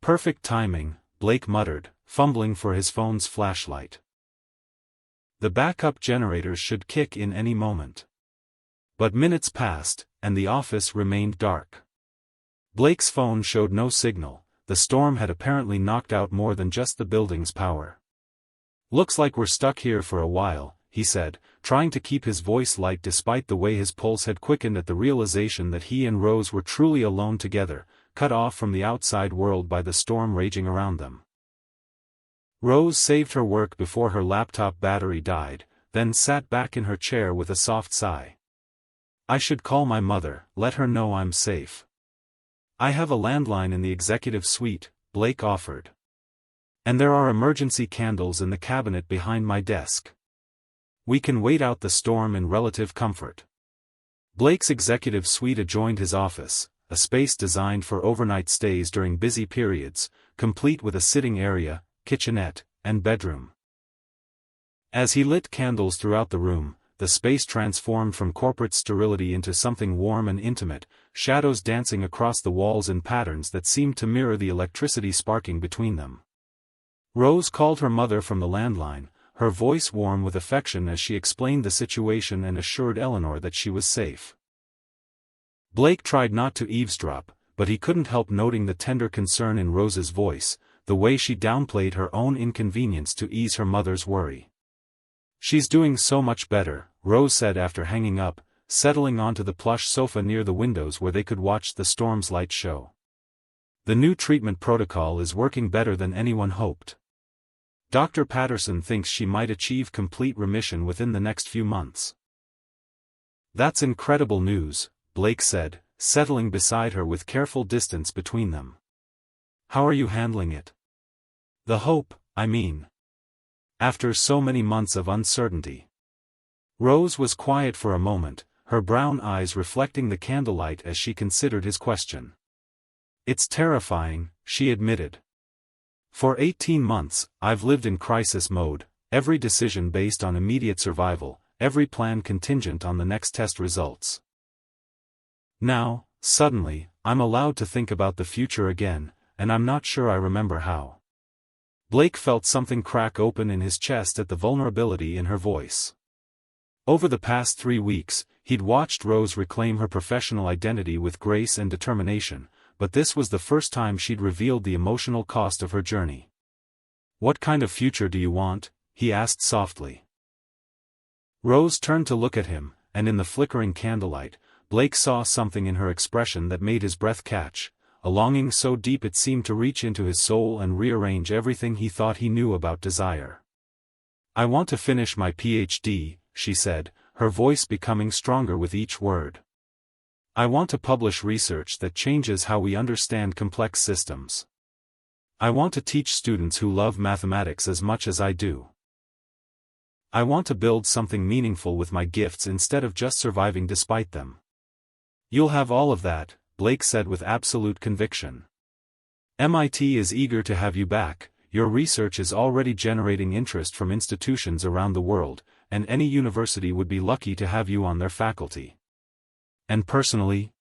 Perfect timing, Blake muttered, fumbling for his phone's flashlight. The backup generators should kick in any moment. But minutes passed, and the office remained dark. Blake's phone showed no signal. The storm had apparently knocked out more than just the building's power. Looks like we're stuck here for a while, he said, trying to keep his voice light despite the way his pulse had quickened at the realization that he and Rose were truly alone together, cut off from the outside world by the storm raging around them. Rose saved her work before her laptop battery died, then sat back in her chair with a soft sigh. I should call my mother, let her know I'm safe. I have a landline in the executive suite, Blake offered. And there are emergency candles in the cabinet behind my desk. We can wait out the storm in relative comfort. Blake's executive suite adjoined his office, a space designed for overnight stays during busy periods, complete with a sitting area, kitchenette, and bedroom. As he lit candles throughout the room, the space transformed from corporate sterility into something warm and intimate, shadows dancing across the walls in patterns that seemed to mirror the electricity sparking between them. Rose called her mother from the landline, her voice warm with affection as she explained the situation and assured Eleanor that she was safe. Blake tried not to eavesdrop, but he couldn't help noting the tender concern in Rose's voice, the way she downplayed her own inconvenience to ease her mother's worry. She's doing so much better, Rose said after hanging up, settling onto the plush sofa near the windows where they could watch the storm's light show. The new treatment protocol is working better than anyone hoped. Dr. Patterson thinks she might achieve complete remission within the next few months. That's incredible news, Blake said, settling beside her with careful distance between them. How are you handling it? The hope, I mean. After so many months of uncertainty. Rose was quiet for a moment, her brown eyes reflecting the candlelight as she considered his question. It's terrifying, she admitted. For 18 months, I've lived in crisis mode, every decision based on immediate survival, every plan contingent on the next test results. Now, suddenly, I'm allowed to think about the future again, and I'm not sure I remember how. Blake felt something crack open in his chest at the vulnerability in her voice. Over the past 3 weeks, he'd watched Rose reclaim her professional identity with grace and determination, but this was the first time she'd revealed the emotional cost of her journey. What kind of future do you want? He asked softly. Rose turned to look at him, and in the flickering candlelight, Blake saw something in her expression that made his breath catch, a longing so deep it seemed to reach into his soul and rearrange everything he thought he knew about desire. I want to finish my PhD, she said, her voice becoming stronger with each word. I want to publish research that changes how we understand complex systems. I want to teach students who love mathematics as much as I do. I want to build something meaningful with my gifts instead of just surviving despite them. You'll have all of that, Blake said with absolute conviction. MIT is eager to have you back, your research is already generating interest from institutions around the world, and any university would be lucky to have you on their faculty. And personally?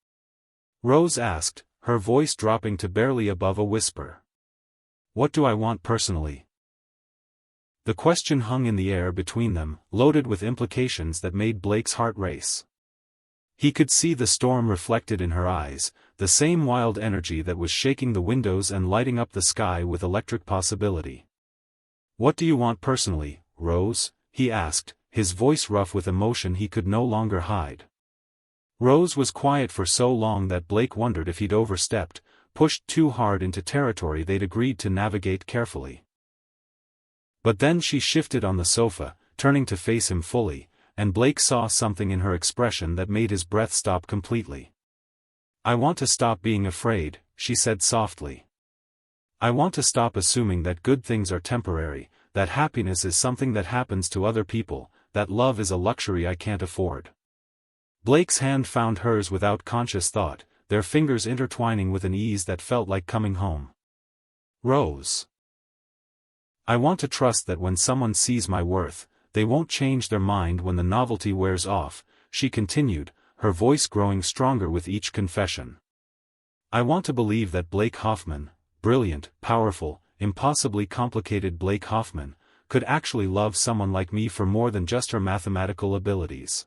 Rose asked, her voice dropping to barely above a whisper. What do I want personally? The question hung in the air between them, loaded with implications that made Blake's heart race. He could see the storm reflected in her eyes, the same wild energy that was shaking the windows and lighting up the sky with electric possibility. What do you want personally, Rose? He asked, his voice rough with emotion he could no longer hide. Rose was quiet for so long that Blake wondered if he'd overstepped, pushed too hard into territory they'd agreed to navigate carefully. But then she shifted on the sofa, turning to face him fully, and Blake saw something in her expression that made his breath stop completely. I want to stop being afraid, she said softly. I want to stop assuming that good things are temporary, that happiness is something that happens to other people, that love is a luxury I can't afford. Blake's hand found hers without conscious thought, their fingers intertwining with an ease that felt like coming home. Rose. I want to trust that when someone sees my worth, they won't change their mind when the novelty wears off, she continued, her voice growing stronger with each confession. I want to believe that Blake Hoffman, brilliant, powerful, impossibly complicated Blake Hoffman, could actually love someone like me for more than just her mathematical abilities.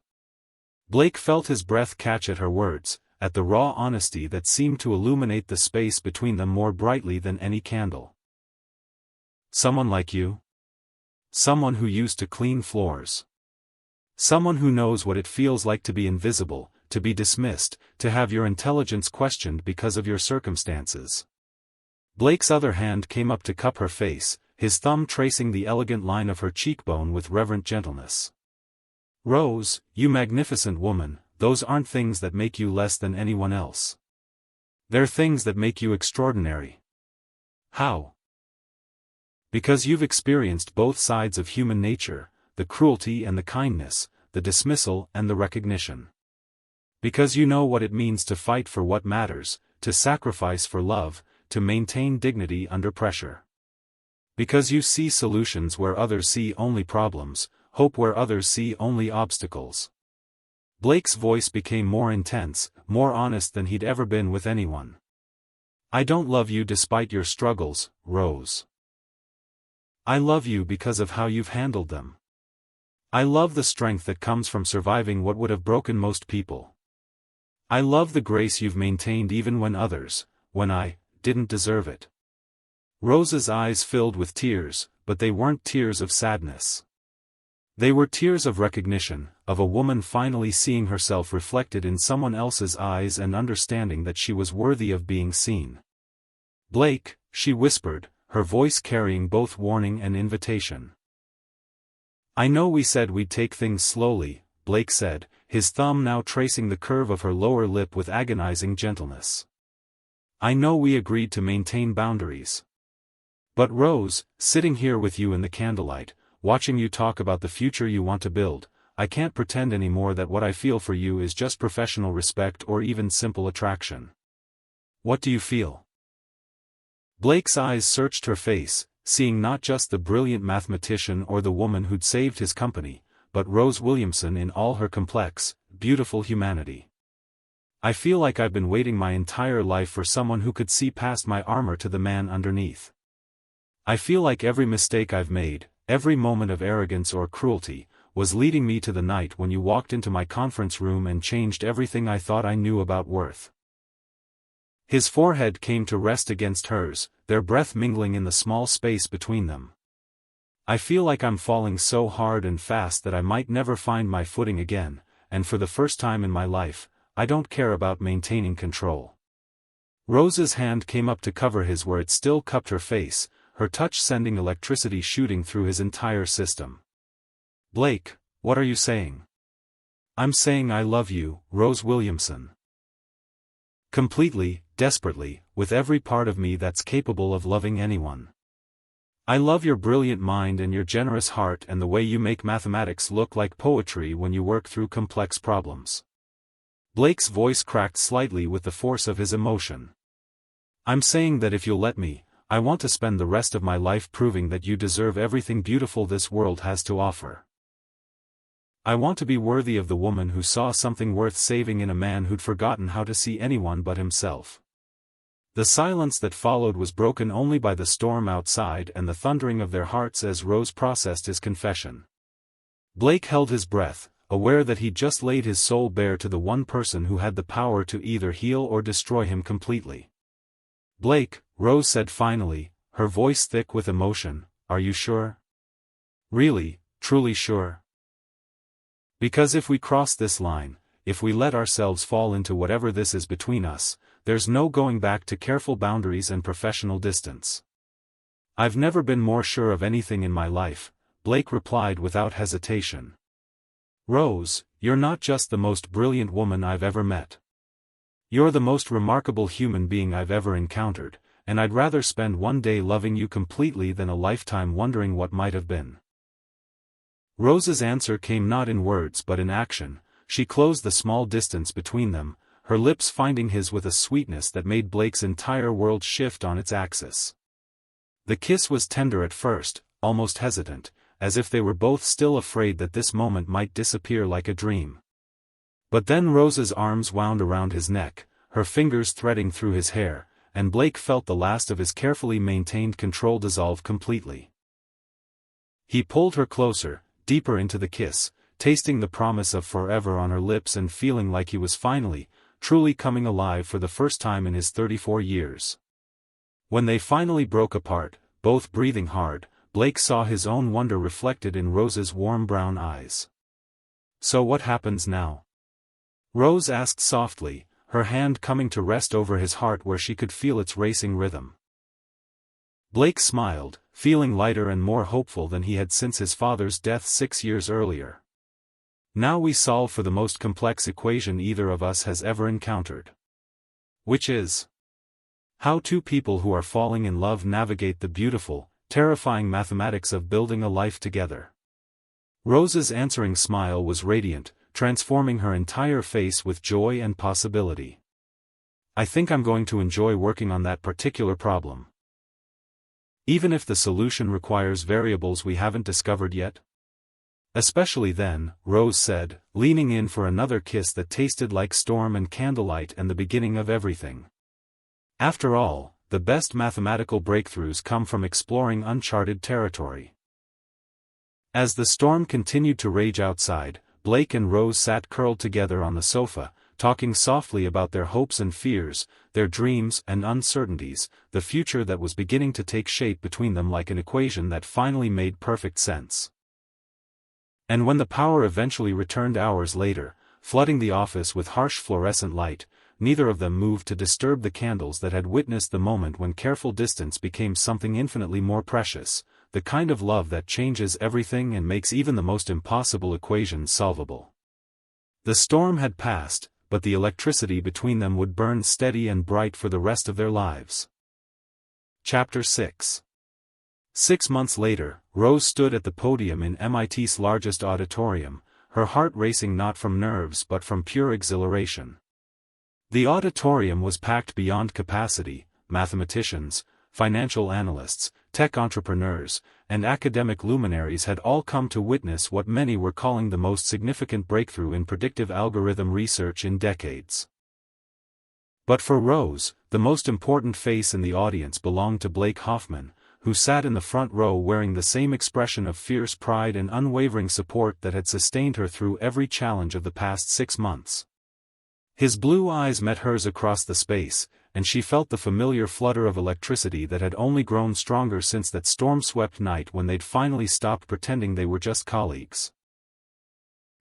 Blake felt his breath catch at her words, at the raw honesty that seemed to illuminate the space between them more brightly than any candle. Someone like you? Someone who used to clean floors. Someone who knows what it feels like to be invisible, to be dismissed, to have your intelligence questioned because of your circumstances. Blake's other hand came up to cup her face, his thumb tracing the elegant line of her cheekbone with reverent gentleness. Rose, you magnificent woman, those aren't things that make you less than anyone else. They're things that make you extraordinary. How? Because you've experienced both sides of human nature, the cruelty and the kindness, the dismissal and the recognition. Because you know what it means to fight for what matters, to sacrifice for love, to maintain dignity under pressure. Because you see solutions where others see only problems, hope where others see only obstacles. Blake's voice became more intense, more honest than he'd ever been with anyone. I don't love you despite your struggles, Rose. I love you because of how you've handled them. I love the strength that comes from surviving what would have broken most people. I love the grace you've maintained even when others, when I, didn't deserve it. Rose's eyes filled with tears, but they weren't tears of sadness. They were tears of recognition, of a woman finally seeing herself reflected in someone else's eyes and understanding that she was worthy of being seen. Blake, she whispered, her voice carrying both warning and invitation. I know we said we'd take things slowly, Blake said, his thumb now tracing the curve of her lower lip with agonizing gentleness. I know we agreed to maintain boundaries. But Rose, sitting here with you in the candlelight, watching you talk about the future you want to build, I can't pretend anymore that what I feel for you is just professional respect or even simple attraction. What do you feel? Blake's eyes searched her face, seeing not just the brilliant mathematician or the woman who'd saved his company, but Rose Williamson in all her complex, beautiful humanity. I feel like I've been waiting my entire life for someone who could see past my armor to the man underneath. I feel like every mistake I've made, every moment of arrogance or cruelty, was leading me to the night when you walked into my conference room and changed everything I thought I knew about worth. His forehead came to rest against hers, their breath mingling in the small space between them. I feel like I'm falling so hard and fast that I might never find my footing again, and for the first time in my life, I don't care about maintaining control. Rose's hand came up to cover his where it still cupped her face, her touch sending electricity shooting through his entire system. Blake, what are you saying? I'm saying I love you, Rose Williamson. Completely, desperately, with every part of me that's capable of loving anyone. I love your brilliant mind and your generous heart and the way you make mathematics look like poetry when you work through complex problems. Blake's voice cracked slightly with the force of his emotion. I'm saying that if you'll let me, I want to spend the rest of my life proving that you deserve everything beautiful this world has to offer. I want to be worthy of the woman who saw something worth saving in a man who'd forgotten how to see anyone but himself." The silence that followed was broken only by the storm outside and the thundering of their hearts as Rose processed his confession. Blake held his breath, aware that he'd just laid his soul bare to the one person who had the power to either heal or destroy him completely. "Blake," Rose said finally, her voice thick with emotion, "are you sure? Really, truly sure? Because if we cross this line, if we let ourselves fall into whatever this is between us, there's no going back to careful boundaries and professional distance." "I've never been more sure of anything in my life," Blake replied without hesitation. "Rose, you're not just the most brilliant woman I've ever met. You're the most remarkable human being I've ever encountered, and I'd rather spend one day loving you completely than a lifetime wondering what might have been." Rose's answer came not in words but in action. She closed the small distance between them, her lips finding his with a sweetness that made Blake's entire world shift on its axis. The kiss was tender at first, almost hesitant, as if they were both still afraid that this moment might disappear like a dream. But then Rose's arms wound around his neck, her fingers threading through his hair, and Blake felt the last of his carefully maintained control dissolve completely. He pulled her closer, deeper into the kiss, tasting the promise of forever on her lips and feeling like he was finally, truly coming alive for the first time in his 34 years. When they finally broke apart, both breathing hard, Blake saw his own wonder reflected in Rose's warm brown eyes. "So what happens now?" Rose asked softly, her hand coming to rest over his heart where she could feel its racing rhythm. Blake smiled, feeling lighter and more hopeful than he had since his father's death 6 years earlier. "Now we solve for the most complex equation either of us has ever encountered. Which is how two people who are falling in love navigate the beautiful, terrifying mathematics of building a life together." Rose's answering smile was radiant, transforming her entire face with joy and possibility. "I think I'm going to enjoy working on that particular problem. Even if the solution requires variables we haven't discovered yet?" "Especially then," Rose said, leaning in for another kiss that tasted like storm and candlelight and the beginning of everything. "After all, the best mathematical breakthroughs come from exploring uncharted territory." As the storm continued to rage outside, Blake and Rose sat curled together on the sofa, talking softly about their hopes and fears, their dreams and uncertainties, the future that was beginning to take shape between them like an equation that finally made perfect sense. And when the power eventually returned hours later, flooding the office with harsh fluorescent light, neither of them moved to disturb the candles that had witnessed the moment when careful distance became something infinitely more precious, the kind of love that changes everything and makes even the most impossible equations solvable. The storm had passed, but the electricity between them would burn steady and bright for the rest of their lives. Chapter 6. 6 months later, Rose stood at the podium in MIT's largest auditorium, her heart racing not from nerves but from pure exhilaration. The auditorium was packed beyond capacity. Mathematicians, financial analysts, tech entrepreneurs, and academic luminaries had all come to witness what many were calling the most significant breakthrough in predictive algorithm research in decades. But for Rose, the most important face in the audience belonged to Blake Hoffman, who sat in the front row wearing the same expression of fierce pride and unwavering support that had sustained her through every challenge of the past 6 months. His blue eyes met hers across the space, and she felt the familiar flutter of electricity that had only grown stronger since that storm-swept night when they'd finally stopped pretending they were just colleagues.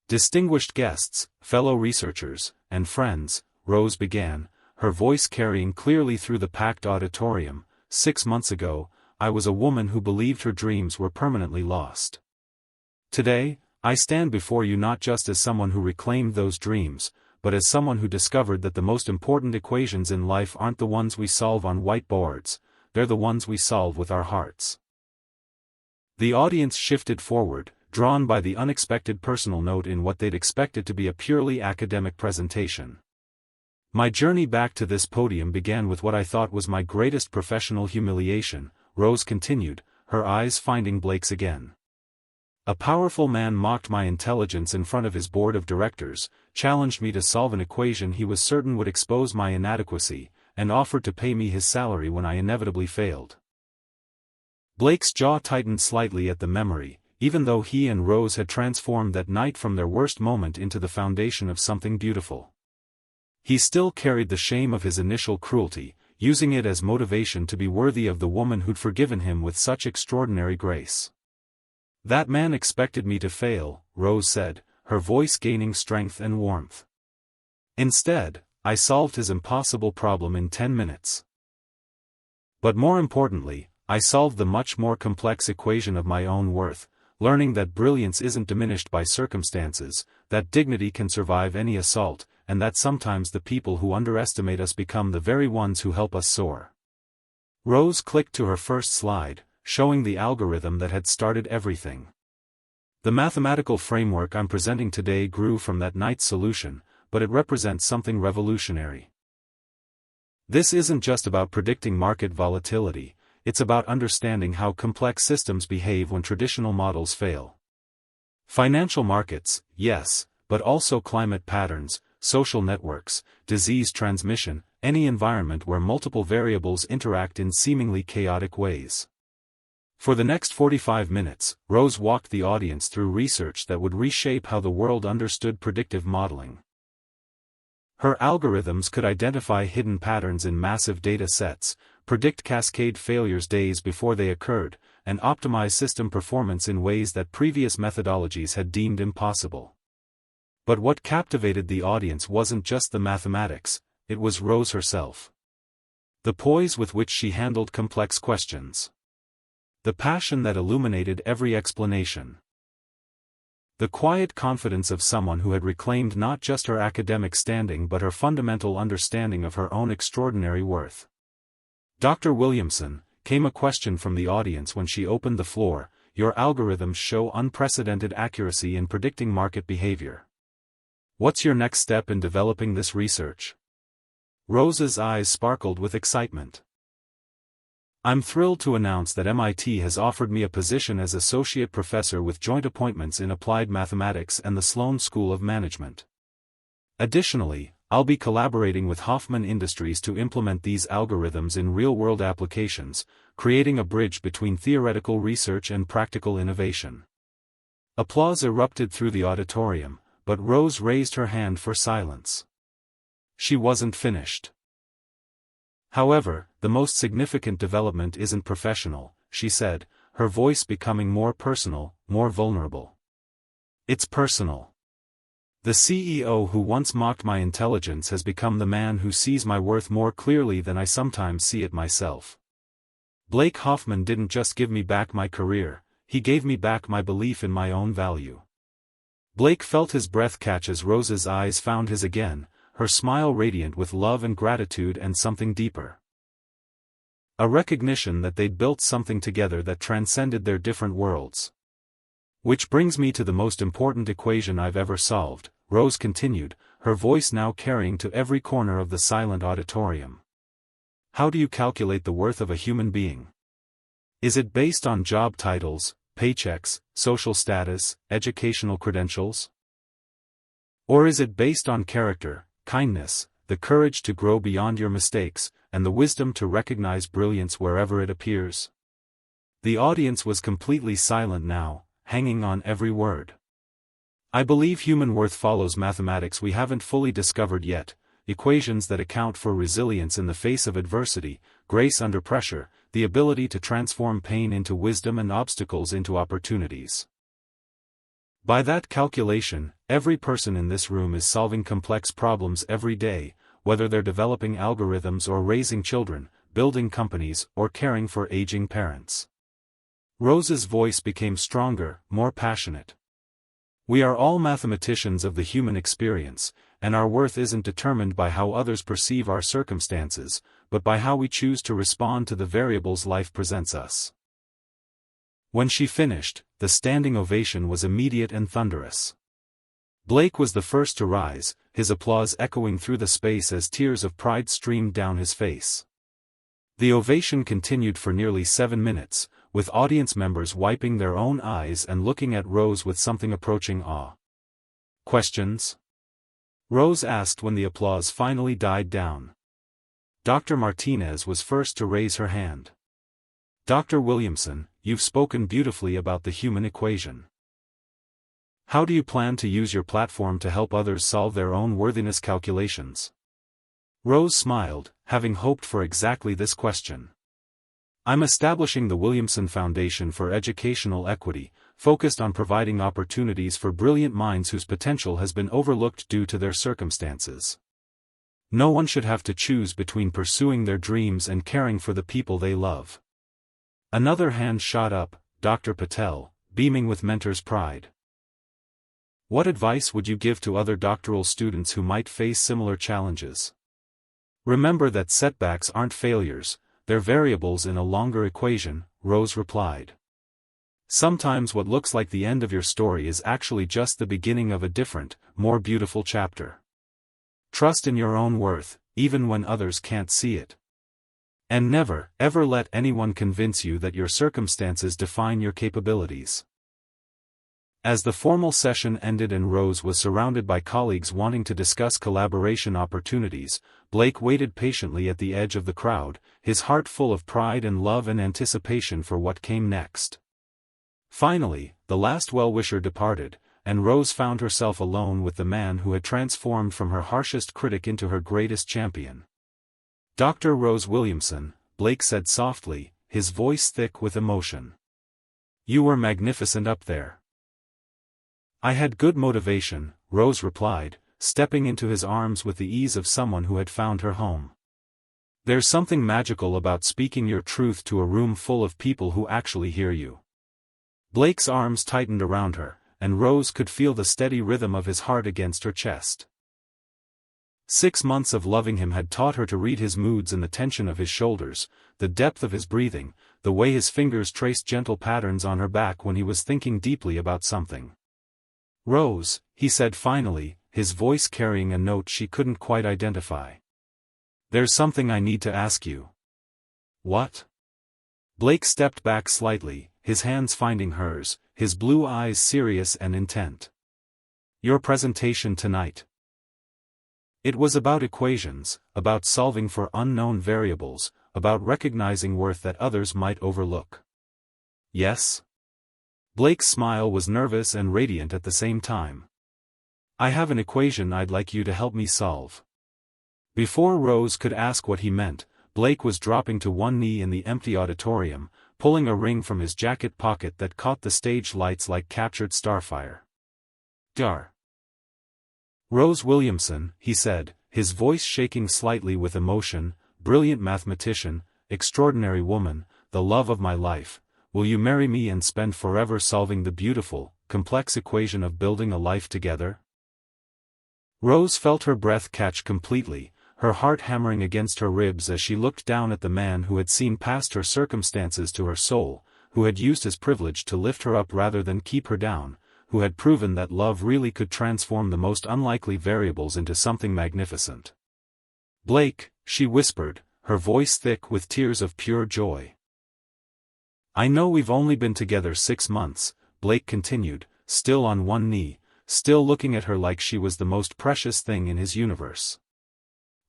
"Distinguished guests, fellow researchers, and friends," Rose began, her voice carrying clearly through the packed auditorium, "6 months ago, I was a woman who believed her dreams were permanently lost. Today, I stand before you not just as someone who reclaimed those dreams, but as someone who discovered that the most important equations in life aren't the ones we solve on whiteboards, they're the ones we solve with our hearts." The audience shifted forward, drawn by the unexpected personal note in what they'd expected to be a purely academic presentation. My journey back to this podium began with what I thought was my greatest professional humiliation, Rose continued, her eyes finding Blake's again. A powerful man mocked my intelligence in front of his board of directors, challenged me to solve an equation he was certain would expose my inadequacy, and offered to pay me his salary when I inevitably failed. Blake's jaw tightened slightly at the memory, even though he and Rose had transformed that night from their worst moment into the foundation of something beautiful. He still carried the shame of his initial cruelty, using it as motivation to be worthy of the woman who'd forgiven him with such extraordinary grace. That man expected me to fail, Rose said, her voice gaining strength and warmth. Instead, I solved his impossible problem in 10 minutes. But more importantly, I solved the much more complex equation of my own worth, learning that brilliance isn't diminished by circumstances, that dignity can survive any assault, and that sometimes the people who underestimate us become the very ones who help us soar. Rose clicked to her first slide, showing the algorithm that had started everything. The mathematical framework I'm presenting today grew from that night's solution, but it represents something revolutionary. This isn't just about predicting market volatility, it's about understanding how complex systems behave when traditional models fail. Financial markets, yes, but also climate patterns, social networks, disease transmission, any environment where multiple variables interact in seemingly chaotic ways. For the next 45 minutes, Rose walked the audience through research that would reshape how the world understood predictive modeling. Her algorithms could identify hidden patterns in massive data sets, predict cascade failures days before they occurred, and optimize system performance in ways that previous methodologies had deemed impossible. But what captivated the audience wasn't just the mathematics, it was Rose herself. The poise with which she handled complex questions. The passion that illuminated every explanation. The quiet confidence of someone who had reclaimed not just her academic standing but her fundamental understanding of her own extraordinary worth. Dr. Williamson, came a question from the audience when she opened the floor, your algorithms show unprecedented accuracy in predicting market behavior. What's your next step in developing this research? Rose's eyes sparkled with excitement. I'm thrilled to announce that MIT has offered me a position as associate professor with joint appointments in applied mathematics and the Sloan School of Management. Additionally, I'll be collaborating with Hoffman Industries to implement these algorithms in real-world applications, creating a bridge between theoretical research and practical innovation. Applause erupted through the auditorium, but Rose raised her hand for silence. She wasn't finished. However, the most significant development isn't professional, she said, her voice becoming more personal, more vulnerable. It's personal. The CEO who once mocked my intelligence has become the man who sees my worth more clearly than I sometimes see it myself. Blake Hoffman didn't just give me back my career, he gave me back my belief in my own value. Blake felt his breath catch as Rose's eyes found his again, her smile radiant with love and gratitude and something deeper. A recognition that they'd built something together that transcended their different worlds. Which brings me to the most important equation I've ever solved, Rose continued, her voice now carrying to every corner of the silent auditorium. How do you calculate the worth of a human being? Is it based on job titles, paychecks, social status, educational credentials? Or is it based on character, kindness, the courage to grow beyond your mistakes, and the wisdom to recognize brilliance wherever it appears? The audience was completely silent now, hanging on every word. I believe human worth follows mathematics we haven't fully discovered yet, equations that account for resilience in the face of adversity, grace under pressure, the ability to transform pain into wisdom and obstacles into opportunities. By that calculation, every person in this room is solving complex problems every day, whether they're developing algorithms or raising children, building companies, or caring for aging parents. Rose's voice became stronger, more passionate. We are all mathematicians of the human experience, and our worth isn't determined by how others perceive our circumstances, but by how we choose to respond to the variables life presents us. When she finished, the standing ovation was immediate and thunderous. Blake was the first to rise, his applause echoing through the space as tears of pride streamed down his face. The ovation continued for nearly 7 minutes, with audience members wiping their own eyes and looking at Rose with something approaching awe. Questions? Rose asked when the applause finally died down. Dr. Martinez was first to raise her hand. Dr. Williamson, you've spoken beautifully about the human equation. How do you plan to use your platform to help others solve their own worthiness calculations? Rose smiled, having hoped for exactly this question. I'm establishing the Williamson Foundation for Educational Equity, focused on providing opportunities for brilliant minds whose potential has been overlooked due to their circumstances. No one should have to choose between pursuing their dreams and caring for the people they love. Another hand shot up, Dr. Patel, beaming with mentor's pride. What advice would you give to other doctoral students who might face similar challenges? Remember that setbacks aren't failures, they're variables in a longer equation, Rose replied. Sometimes what looks like the end of your story is actually just the beginning of a different, more beautiful chapter. Trust in your own worth, even when others can't see it. And never, ever let anyone convince you that your circumstances define your capabilities. As the formal session ended and Rose was surrounded by colleagues wanting to discuss collaboration opportunities, Blake waited patiently at the edge of the crowd, his heart full of pride and love and anticipation for what came next. Finally, the last well-wisher departed, and Rose found herself alone with the man who had transformed from her harshest critic into her greatest champion. Dr. Rose Williamson, Blake said softly, his voice thick with emotion. You were magnificent up there. I had good motivation, Rose replied, stepping into his arms with the ease of someone who had found her home. There's something magical about speaking your truth to a room full of people who actually hear you. Blake's arms tightened around her, and Rose could feel the steady rhythm of his heart against her chest. 6 months of loving him had taught her to read his moods and the tension of his shoulders, the depth of his breathing, the way his fingers traced gentle patterns on her back when he was thinking deeply about something. Rose, he said finally, his voice carrying a note she couldn't quite identify. There's something I need to ask you. What? Blake stepped back slightly, his hands finding hers, his blue eyes serious and intent. Your presentation tonight. It was about equations, about solving for unknown variables, about recognizing worth that others might overlook. Yes? Blake's smile was nervous and radiant at the same time. I have an equation I'd like you to help me solve. Before Rose could ask what he meant, Blake was dropping to one knee in the empty auditorium, pulling a ring from his jacket pocket that caught the stage lights like captured starfire. Dar. Rose Williamson, he said, his voice shaking slightly with emotion, brilliant mathematician, extraordinary woman, the love of my life, will you marry me and spend forever solving the beautiful, complex equation of building a life together? Rose felt her breath catch completely, her heart hammering against her ribs as she looked down at the man who had seen past her circumstances to her soul, who had used his privilege to lift her up rather than keep her down, who had proven that love really could transform the most unlikely variables into something magnificent. Blake, she whispered, her voice thick with tears of pure joy. I know we've only been together 6 months, Blake continued, still on one knee, still looking at her like she was the most precious thing in his universe.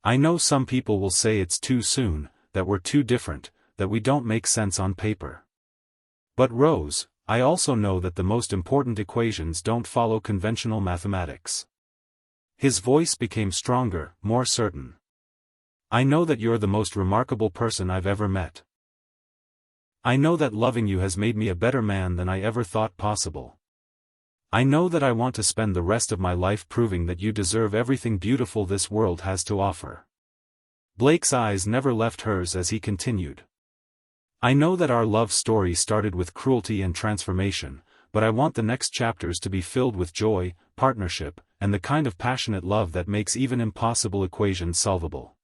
I know some people will say it's too soon, that we're too different, that we don't make sense on paper. But Rose, I also know that the most important equations don't follow conventional mathematics. His voice became stronger, more certain. I know that you're the most remarkable person I've ever met. I know that loving you has made me a better man than I ever thought possible. I know that I want to spend the rest of my life proving that you deserve everything beautiful this world has to offer. Blake's eyes never left hers as he continued. I know that our love story started with cruelty and transformation, but I want the next chapters to be filled with joy, partnership, and the kind of passionate love that makes even impossible equations solvable.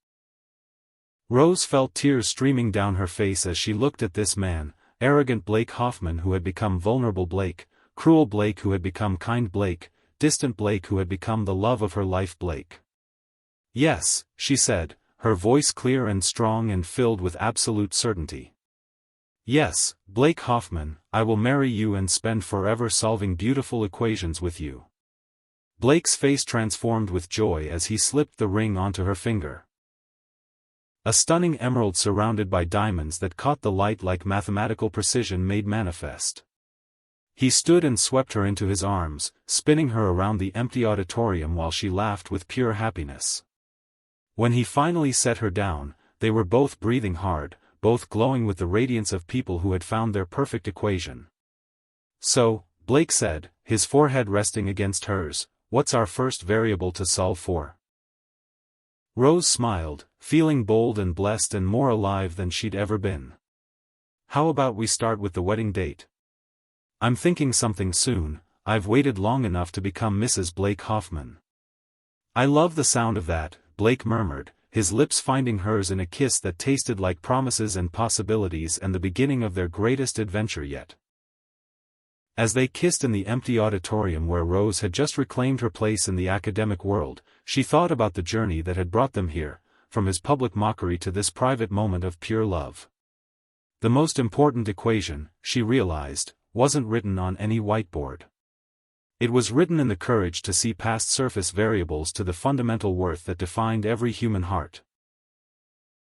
Rose felt tears streaming down her face as she looked at this man, arrogant Blake Hoffman who had become vulnerable Blake, cruel Blake who had become kind Blake, distant Blake who had become the love of her life. Blake. Yes, she said, her voice clear and strong and filled with absolute certainty. Yes, Blake Hoffman, I will marry you and spend forever solving beautiful equations with you. Blake's face transformed with joy as he slipped the ring onto her finger. A stunning emerald surrounded by diamonds that caught the light like mathematical precision made manifest. He stood and swept her into his arms, spinning her around the empty auditorium while she laughed with pure happiness. When he finally set her down, they were both breathing hard, both glowing with the radiance of people who had found their perfect equation. So, Blake said, his forehead resting against hers, what's our first variable to solve for? Rose smiled, feeling bold and blessed and more alive than she'd ever been. How about we start with the wedding date? I'm thinking something soon. I've waited long enough to become Mrs. Blake Hoffman. I love the sound of that, Blake murmured, his lips finding hers in a kiss that tasted like promises and possibilities and the beginning of their greatest adventure yet. As they kissed in the empty auditorium where Rose had just reclaimed her place in the academic world, she thought about the journey that had brought them here, from his public mockery to this private moment of pure love. The most important equation, she realized, wasn't written on any whiteboard. It was written in the courage to see past surface variables to the fundamental worth that defined every human heart.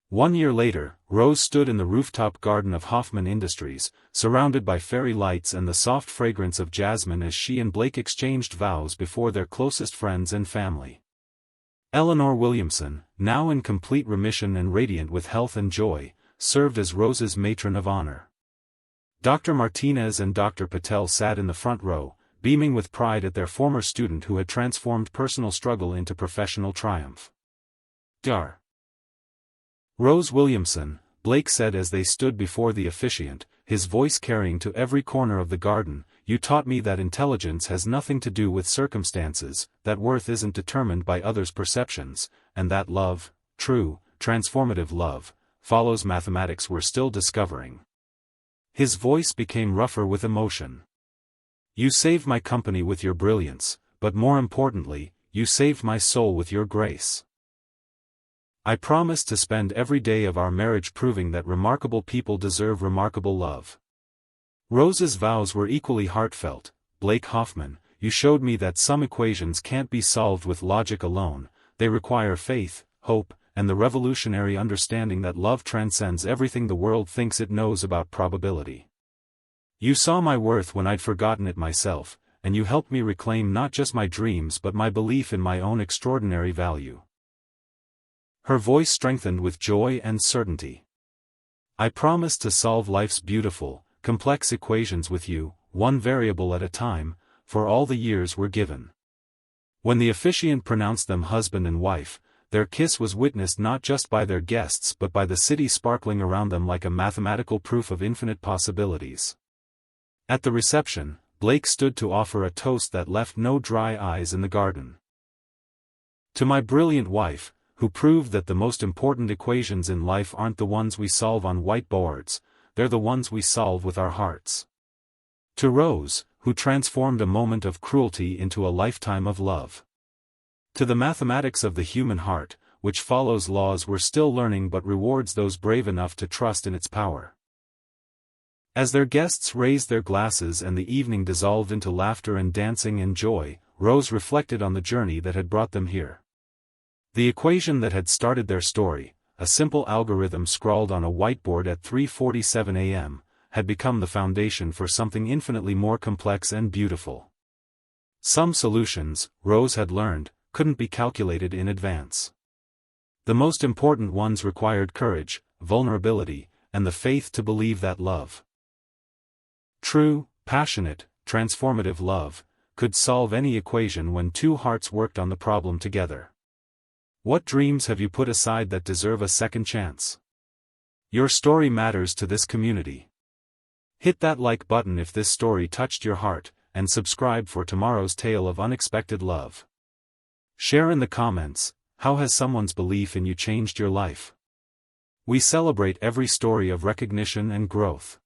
1 year later, Rose stood in the rooftop garden of Hoffman Industries, surrounded by fairy lights and the soft fragrance of jasmine as she and Blake exchanged vows before their closest friends and family. Eleanor Williamson, now in complete remission and radiant with health and joy, served as Rose's matron of honor. Dr. Martinez and Dr. Patel sat in the front row, beaming with pride at their former student who had transformed personal struggle into professional triumph. Dr. Rose Williamson, Blake said as they stood before the officiant, his voice carrying to every corner of the garden, you taught me that intelligence has nothing to do with circumstances, that worth isn't determined by others' perceptions, and that love, true, transformative love, follows mathematics we're still discovering. His voice became rougher with emotion. You saved my company with your brilliance, but more importantly, you saved my soul with your grace. I promise to spend every day of our marriage proving that remarkable people deserve remarkable love. Rose's vows were equally heartfelt. Blake Hoffman, you showed me that some equations can't be solved with logic alone, they require faith, hope, and the revolutionary understanding that love transcends everything the world thinks it knows about probability. You saw my worth when I'd forgotten it myself, and you helped me reclaim not just my dreams but my belief in my own extraordinary value. Her voice strengthened with joy and certainty. I promise to solve life's beautiful, complex equations with you, one variable at a time, for all the years we're given. When the officiant pronounced them husband and wife, their kiss was witnessed not just by their guests but by the city sparkling around them like a mathematical proof of infinite possibilities. At the reception, Blake stood to offer a toast that left no dry eyes in the garden. To my brilliant wife, who proved that the most important equations in life aren't the ones we solve on whiteboards, they're the ones we solve with our hearts. To Rose, who transformed a moment of cruelty into a lifetime of love. To the mathematics of the human heart, which follows laws we're still learning but rewards those brave enough to trust in its power. As their guests raised their glasses and the evening dissolved into laughter and dancing and joy, Rose reflected on the journey that had brought them here. The equation that had started their story, a simple algorithm scrawled on a whiteboard at 3:47 a.m., had become the foundation for something infinitely more complex and beautiful. Some solutions, Rose had learned, couldn't be calculated in advance. The most important ones required courage, vulnerability, and the faith to believe that love, true, passionate, transformative love, could solve any equation when two hearts worked on the problem together. What dreams have you put aside that deserve a second chance? Your story matters to this community. Hit that like button if this story touched your heart, and subscribe for tomorrow's tale of unexpected love. Share in the comments, how has someone's belief in you changed your life? We celebrate every story of recognition and growth.